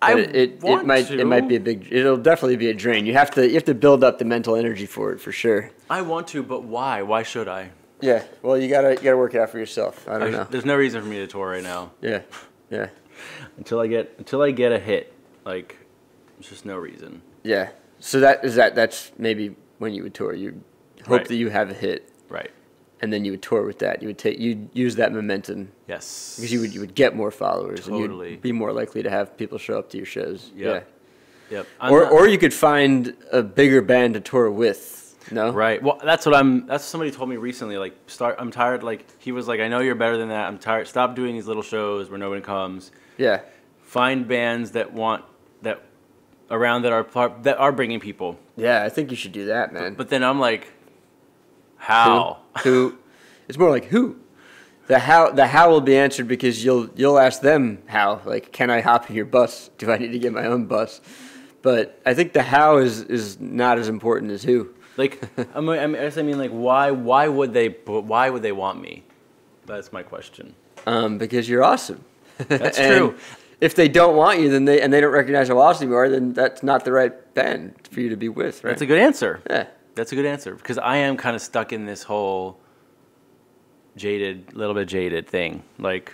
But it might be it'll definitely be a drain. You have to build up the mental energy for it for sure. I want to, but why? Why should I? Yeah. Well, you gotta work it out for yourself. I don't know. There's no reason for me to tour right now. Yeah. Yeah. Until I get a hit, like there's just no reason. Yeah. So that's maybe when you would tour. You hope that you have a hit. Right. And then you would tour with that. You'd use that momentum. Yes. Because you would get more followers. Totally. And you'd be more likely to have people show up to your shows. Yep. Yeah. Yep. Or you could find a bigger band to tour with. No. Right. Well, that's what somebody told me recently. Like, I'm tired. Like, he was like, I know you're better than that. I'm tired. Stop doing these little shows where nobody comes. Yeah. Find bands that are bringing people. Yeah, I think you should do that, man. But then I'm like, how? Who? It's more like who. The how will be answered because you'll ask them how. Like, can I hop in your bus? Do I need to get my own bus? But I think the how is not as important as who. Like, I mean, like, why would they want me? That's my question. Because you're awesome. That's true. If they don't want you, then they don't recognize how awesome you are, then that's not the right band for you to be with, right? That's a good answer. Yeah. That's a good answer because I am kind of stuck in this whole little bit jaded thing. Like,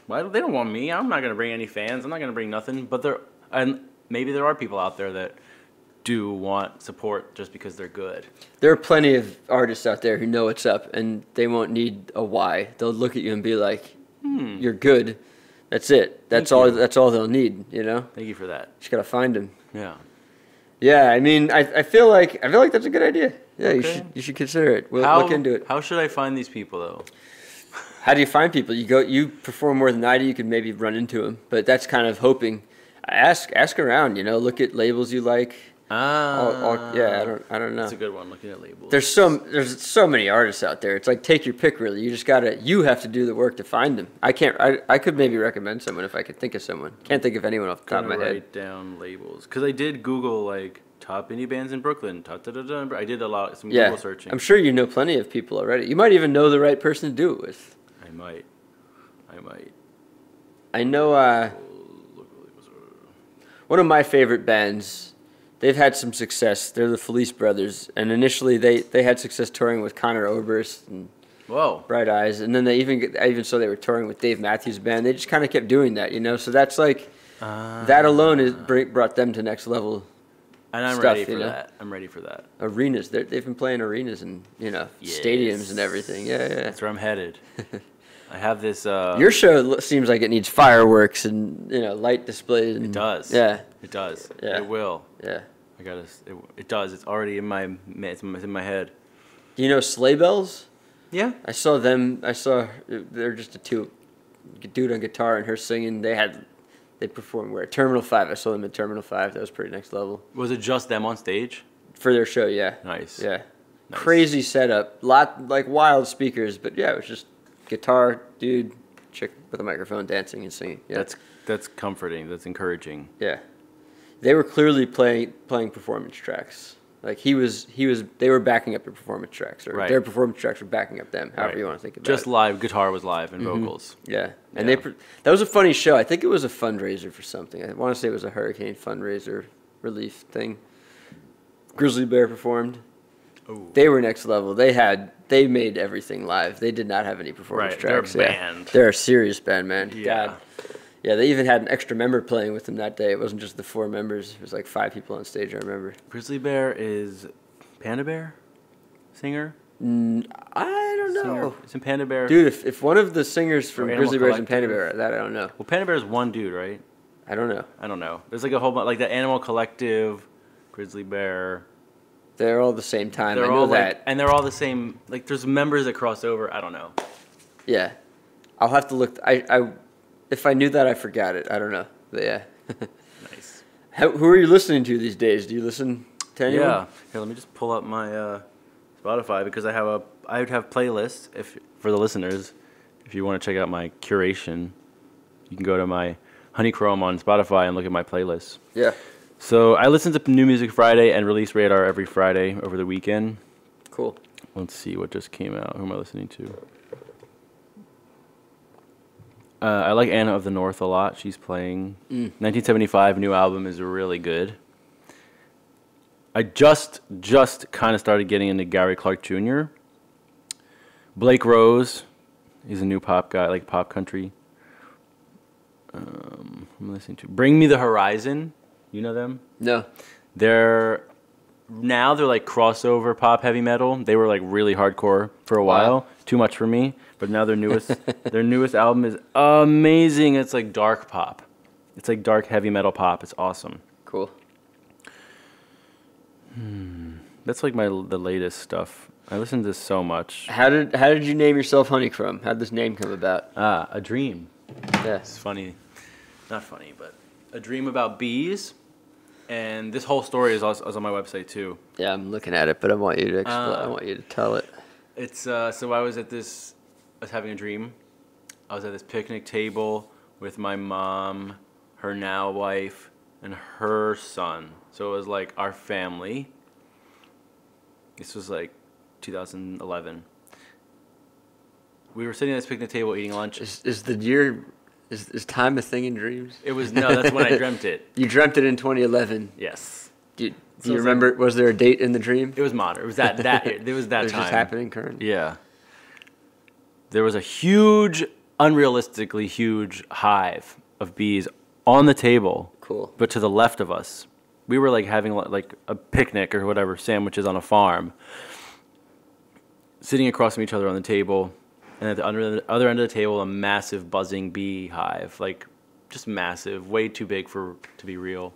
why they don't want me? I'm not gonna bring any fans. I'm not gonna bring nothing. But maybe there are people out there that do want support just because they're good. There are plenty of artists out there who know what's up, and they won't need a why. They'll look at you and be like, "You're good." That's it. That's all. That's all they'll need. You know. Thank you for that. Just gotta find them. Yeah. Yeah. I mean, I feel like that's a good idea. Yeah. Okay. You should consider it. We'll look into it. How should I find these people though? How do you find people? You perform more than I do. You can maybe run into them, but that's kind of hoping. Ask around. You know, look at labels you like. Yeah, I don't know. That's a good one. Looking at labels. There's so many artists out there. It's like take your pick. Really, you have to do the work to find them. I can't. I could maybe recommend someone if I could think of someone. Can't think of anyone off the top of my head. Write down labels because I did Google like top indie bands in Brooklyn. I did some Google searching. I'm sure you know plenty of people already. You might even know the right person to do it with. I might. I know. One of my favorite bands. They've had some success. They're the Felice Brothers, and initially they had success touring with Conor Oberst and Bright Eyes, and then I even saw they were touring with Dave Matthews Band. They just kind of kept doing that, you know. So that's like that alone brought them to next level. And I'm ready for that. I'm ready for that. Arenas. They've been playing arenas and stadiums and everything. Yeah. That's where I'm headed. I have this. Your show seems like it needs fireworks and light displays. And, it does. Yeah. It does. Yeah. It will. Yeah. It does. It's already in my head. Do you know Sleigh Bells? Yeah. I saw them. They're just a dude on guitar and her singing. They performed at Terminal 5. I saw them at Terminal 5. That was pretty next level. Was it just them on stage? For their show, yeah. Nice. Yeah. Nice. Crazy setup. Wild speakers, but yeah, it was just guitar, dude, chick with a microphone dancing and singing. Yeah. That's comforting. That's encouraging. Yeah. They were clearly playing performance tracks. Like they were backing up their performance tracks, or their performance tracks were backing up them. However you want to think about it. Just live, guitar was live and vocals. Yeah, and that was a funny show. I think it was a fundraiser for something. I want to say it was a hurricane fundraiser relief thing. Grizzly Bear performed. Ooh. They were next level. They made everything live. They did not have any performance tracks. They're a band. They're a serious band, man. Yeah. God. Yeah, they even had an extra member playing with them that day. It wasn't just the 4 members. It was like 5 people on stage, I remember. Grizzly Bear is Panda Bear? Singer? I don't know. Isn't Panda Bear... Dude, if one of the singers from Grizzly Bear is in Panda Bear, that I don't know. Well, Panda Bear is one dude, right? I don't know. There's like a whole bunch, like the Animal Collective, Grizzly Bear... They're all the same time. They're I know all that. And they're all the same. Like, there's members that cross over. I don't know. Yeah. I'll have to look. If I knew that, I forgot it. I don't know. But yeah. Nice. Who are you listening to these days? Do you listen to anyone? Yeah. Here, let me just pull up my Spotify because I would have playlists for the listeners. If you want to check out my curation, you can go to my HoneyChrome on Spotify and look at my playlists. Yeah. So I listen to New Music Friday and Release Radar every Friday over the weekend. Cool. Let's see what just came out. Who am I listening to? I like Anna of the North a lot. She's playing. 1975 new album is really good. I just kind of started getting into Gary Clark Jr. Blake Rose. He's a new pop guy, like pop country. I'm listening to Bring Me the Horizon. You know them? No. They're like crossover pop heavy metal. They were like really hardcore for a while. Wow. Too much for me. But now their newest album is amazing. It's like dark pop. It's like dark heavy metal pop. It's awesome. Cool. That's like the latest stuff. I listen to this so much. How did you name yourself HoneyChrome? How did this name come about? A dream. Yeah. It's funny. Not funny, but a dream about bees. And this whole story is also on my website too. Yeah, I'm looking at it, but I want you to I want you to tell it. It's so I was having a dream. I was at this picnic table with my mom, her now wife, and her son. So it was like our family. This was like 2011. We were sitting at this picnic table eating lunch. Is time a thing in dreams? It was, no, that's when I dreamt it. You dreamt it in 2011. Yes. Do you remember? Was there a date in the dream? It was modern. It was that it was that It was time. just happening current. Yeah. There was a huge, unrealistically huge hive of bees on the table. Cool. But to the left of us, we were like having like a picnic or whatever, sandwiches on a farm, sitting across from each other on the table, and at the other end of the table, a massive buzzing bee hive, like just massive, way too big to be real.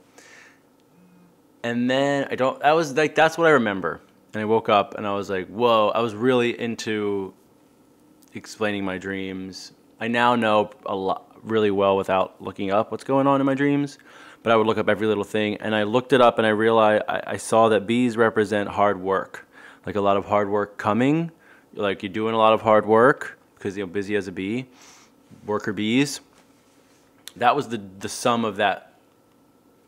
And then that's what I remember. And I woke up and I was like, whoa, I was really into explaining my dreams. I now know a lot really well without looking up what's going on in my dreams, but I would look up every little thing. And I looked it up and I realized I saw that bees represent hard work, like a lot of hard work coming, like you're doing a lot of hard work because you're busy as a bee, worker bees. That was the sum of that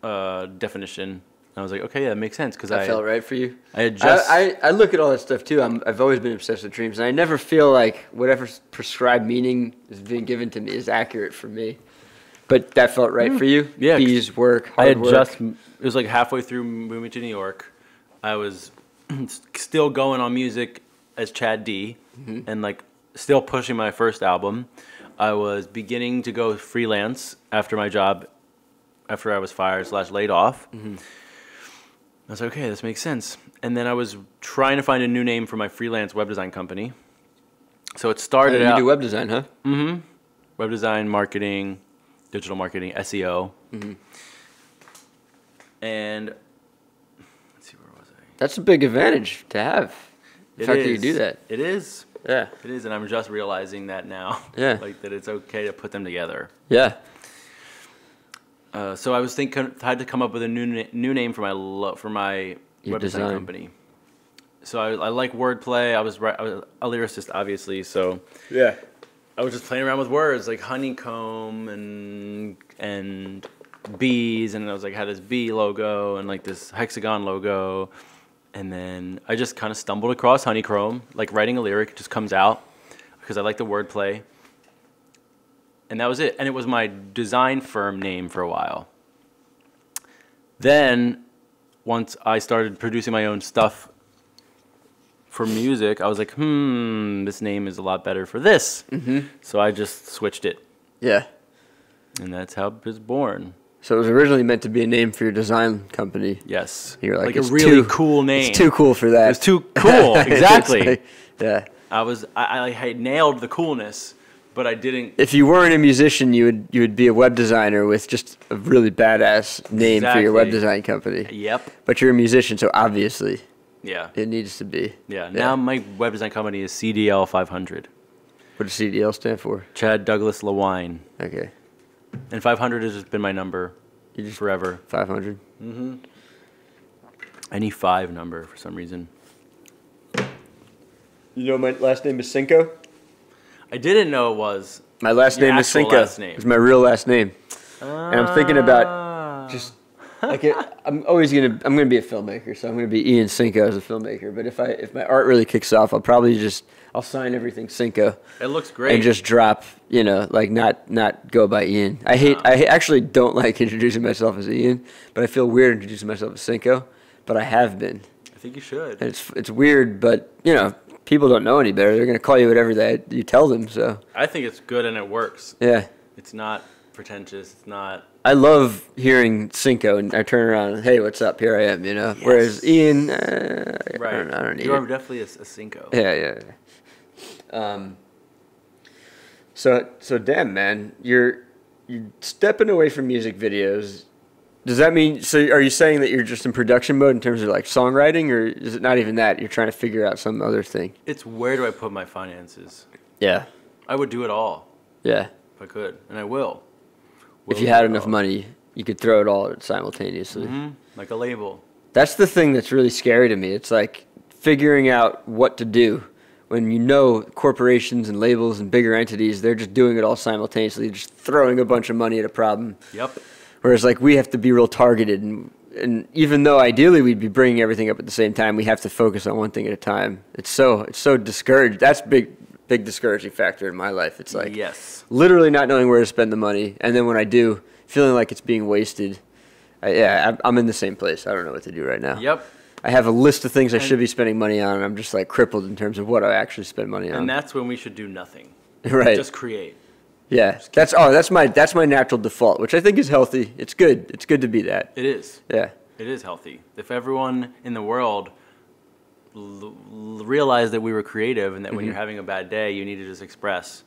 definition. And I was like, okay, yeah, that makes sense because That felt right for you. I had just I look at all that stuff too. I've always been obsessed with dreams, and I never feel like whatever prescribed meaning is being given to me is accurate for me. But that felt right for you. Yeah, Bees work. I had hard work. it was like halfway through moving to New York. I was still going on music as Chad D, and like still pushing my first album. I was beginning to go freelance after my job, after I was fired / laid off. I was like, okay, this makes sense. And then I was trying to find a new name for my freelance web design company. So it started out. You do web design, huh? Mm-hmm. Web design, marketing, digital marketing, SEO. And let's see, where was I? That's a big advantage to have. The fact that you do that. It is. Yeah. It is, and I'm just realizing that now. Yeah. Like that it's okay to put them together. Yeah. So I was had to come up with a new name for my web design company. So I like wordplay. I was a lyricist, obviously. So Yeah. I was just playing around with words like honeycomb and bees, and I was like had this bee logo and like this hexagon logo, and then I just kind of stumbled across HoneyChrome, like writing a lyric just comes out because I like the wordplay. And that was it. And it was my design firm name for a while. Then, once I started producing my own stuff for music, I was like, this name is a lot better for this. So I just switched it. Yeah. And that's how it was born. So it was originally meant to be a name for your design company. Yes. You're like a it's really cool name. It's too cool for that. It's too cool. Exactly. It's like, yeah. I had nailed the coolness, but I didn't. If you weren't a musician, you would be a web designer with just a really badass name for your web design company. Yep. But you're a musician, so obviously Yeah. it needs to be. Yeah. Now my web design company is CDL 500. What does CDL stand for? Chad Douglas Lewine. Okay. And 500 has just been my number forever. 500. Any 5 number for some reason. You know my last name is Cinco? I didn't know it was. My last Your name is actual Cinco. last name. It's my real last name. And I'm thinking about just like I'm gonna be a filmmaker, so I'm gonna be Ian Cinco as a filmmaker. But if my art really kicks off, I'll sign everything Cinco. It looks great. And just drop, like not go by Ian. I actually don't like introducing myself as Ian, but I feel weird introducing myself as Cinco. But I have been. I think you should. And it's weird, but people don't know any better. They're gonna call you whatever you tell them. So I think it's good and it works. yeah. It's not pretentious. It's not. I love hearing Cinco, and I turn around and, hey, what's up? Here I am, Yes. Whereas Ian, Right. I don't need You are it. definitely a Cinco. Yeah. So damn, man, you're stepping away from music videos. Does that mean, so are you saying that you're just in production mode in terms of like songwriting, or is it not even that? You're trying to figure out some other thing? It's where do I put my finances? Yeah. I would do it all Yeah. if I could, and I will. If you had enough money, you could throw it all simultaneously. Like a label. That's the thing that's really scary to me. It's like figuring out what to do when corporations and labels and bigger entities, they're just doing it all simultaneously, just throwing a bunch of money at a problem. Yep. Whereas like we have to be real targeted, and even though ideally we'd be bringing everything up at the same time, we have to focus on one thing at a time. It's so discouraged. That's big discouraging factor in my life. It's like Yes. literally not knowing where to spend the money, and then when I do, feeling like it's being wasted. I'm in the same place. I don't know what to do right now. Yep. I have a list of things I should be spending money on, and I'm just like crippled in terms of what I actually spend money on. And that's when we should do nothing. Right. Just create. Yeah. That's my natural default, which I think is healthy. It's good. It's good to be that. It is. Yeah. It is healthy. If everyone in the world realized that we were creative and that when you're having a bad day, you need to just express,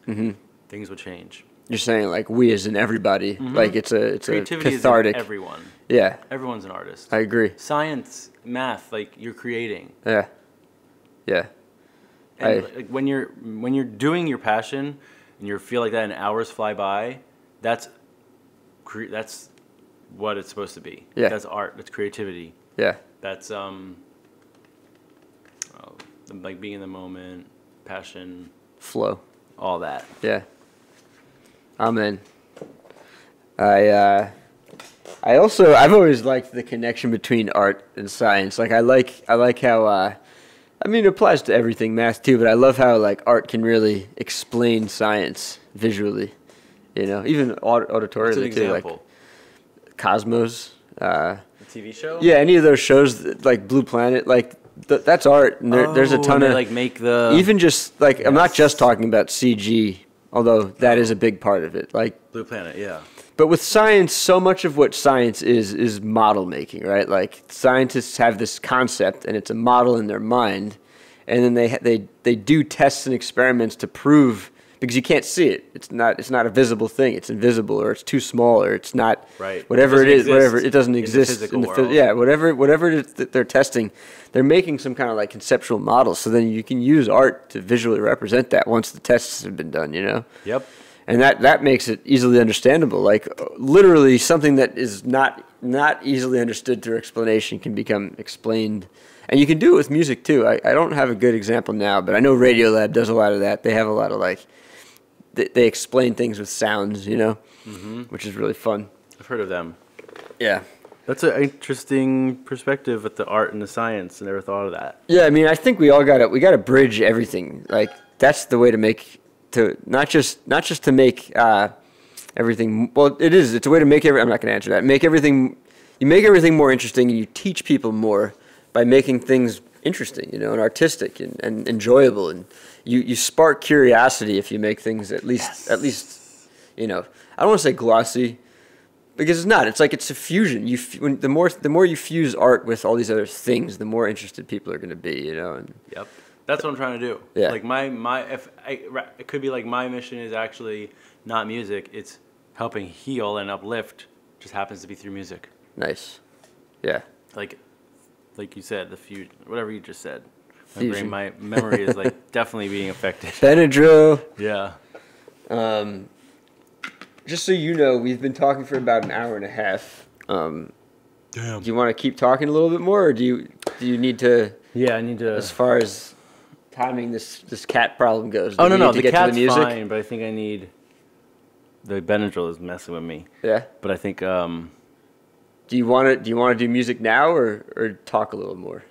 things would change. You're saying like we as in everybody, like it's a Creativity cathartic. is in everyone. Yeah. Everyone's an artist. I agree. Science, math, like you're creating. Yeah. Yeah. And like, when you're doing your passion and you feel like that and hours fly by, that's what it's supposed to be. Yeah. That's art. That's creativity. Yeah. That's like being in the moment, passion, Flow. all that. Yeah. I'm in. I've always liked the connection between art and science. Like I like how it applies to everything, math too, but I love how like art can really explain science visually. Even auditorially too, like Cosmos. The TV show? Yeah, any of those shows like Blue Planet, like that's art. And there's a ton of like make the even just like I'm not just talking about CG, although that is a big part of it. Like Blue Planet, yeah. But with science, so much of what science is model making, right? Like scientists have this concept and it's a model in their mind, and then they do tests and experiments to prove, because you can't see it. It's not a visible thing. It's invisible, or it's too small, or it's not right. Whatever it is, exist whatever it doesn't in exist the physical world. yeah, whatever it is that they're testing, they're making some kind of like conceptual model. So then you can use art to visually represent that once the tests have been done. Yep. And that makes it easily understandable. Like literally something that is not easily understood through explanation can become explained. And you can do it with music too. I don't have a good example now, but I know Radiolab does a lot of that. They have a lot of like, they explain things with sounds, which is really fun. I've heard of them. Yeah. That's an interesting perspective with the art and the science. I never thought of that. Yeah, I think we gotta bridge everything. Like that's the way to make not just to make everything. Well, it's a way to make I'm not gonna answer that. You make everything more interesting, and you teach people more by making things interesting, and artistic and enjoyable, and you spark curiosity if you make things at least I don't want to say glossy, because it's not. It's like it's a fusion. The more you fuse art with all these other things, the more interested people are going to be. And Yep, that's what I'm trying to do. Yeah. Like it could be like my mission is actually not music. It's helping heal and uplift. Just happens to be through music. Nice. Yeah. Like you said, the fusion, whatever you just said. Fusion. My memory is like definitely being affected. Benadryl. Yeah. Just so you know, we've been talking for about an hour and a half. Damn. Do you want to keep talking a little bit more, or do you need to? Yeah, I need to. As far as timing this cat problem goes. Oh do we no, need to the get cat's to the music? fine, but I think I need. The Benadryl is messing with me. Yeah. But I think. Do you want to do music now, or talk a little more?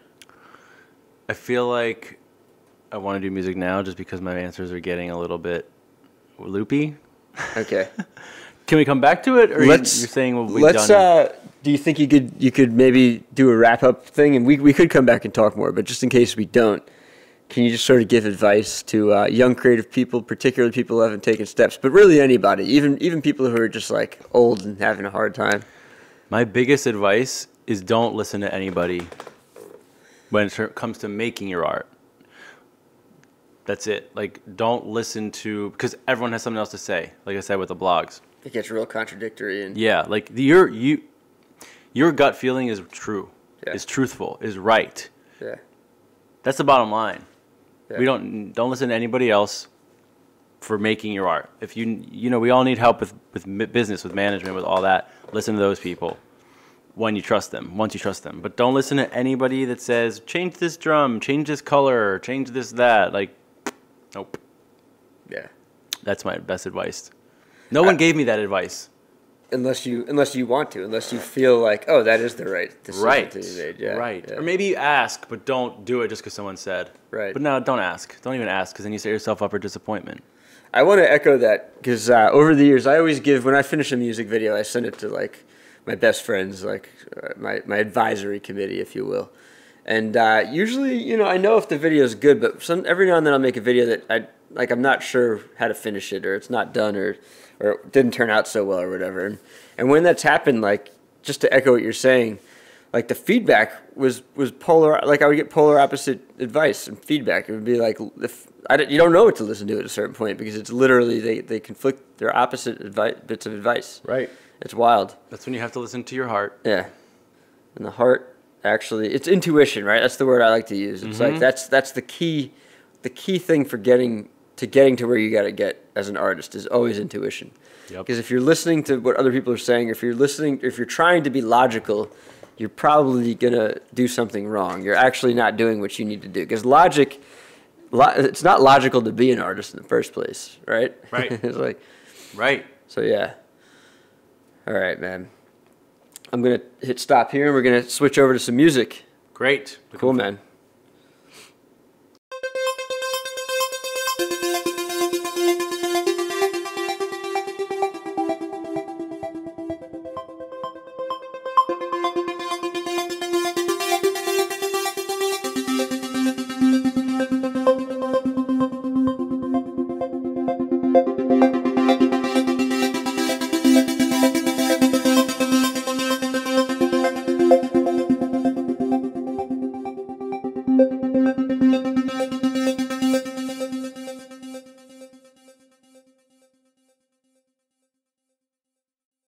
I feel like I want to do music now, just because my answers are getting a little bit loopy. Okay. Can we come back to it, or you're saying we've done? Do you think you could maybe do a wrap up thing, and we could come back and talk more, but just in case we don't, can you just sort of give advice to young creative people, particularly people who haven't taken steps, but really anybody, even people who are just like old and having a hard time? My biggest advice is don't listen to anybody when it comes to making your art. That's it. Like, don't listen to, because everyone has something else to say. Like I said with the blogs, it gets real contradictory. And yeah, like your gut feeling is true, yeah. is truthful, is right. Yeah, that's the bottom line. Yeah. We don't listen to anybody else for making your art. If we all need help with business, with management, with all that. Listen to those people once you trust them. But don't listen to anybody that says, change this drum, change this color, change this, that. Like, nope. Yeah. That's my best advice. No one gave me that advice. Unless you want to, unless you feel like, oh, that is the right decision to be made. Yeah. Right. Yeah. Or maybe you ask, but don't do it just because someone said. Right. But no, don't ask. Don't even ask, because then you set yourself up for disappointment. I want to echo that, because over the years, I always give, when I finish a music video, I send it to like best friends, like my advisory committee, if you will. And usually, you know, I know if the video is good, but every now and then I'll make a video that I'm not sure how to finish it, or it's not done, or it didn't turn out so well, or whatever. And when that's happened, like, just to echo what you're saying, like, the feedback was polar. Like, I would get polar opposite advice and feedback. It would be like, you don't know what to listen to at a certain point, because it's literally they conflict. They're opposite bits of advice. Right. It's wild. That's when you have to listen to your heart. Yeah, and the heart, actually, it's intuition, right? That's the word I like to use. It's like that's the key thing for getting to where you got to get as an artist is always intuition. Yep. Because if you're listening to what other people are saying, if you're trying to be logical, you're probably gonna do something wrong. You're actually not doing what you need to do. Because it's not logical to be an artist in the first place, right? Right. It's like, Right. so yeah. All right, man. I'm going to hit stop here, and we're going to switch over to some music. Great. Cool, man.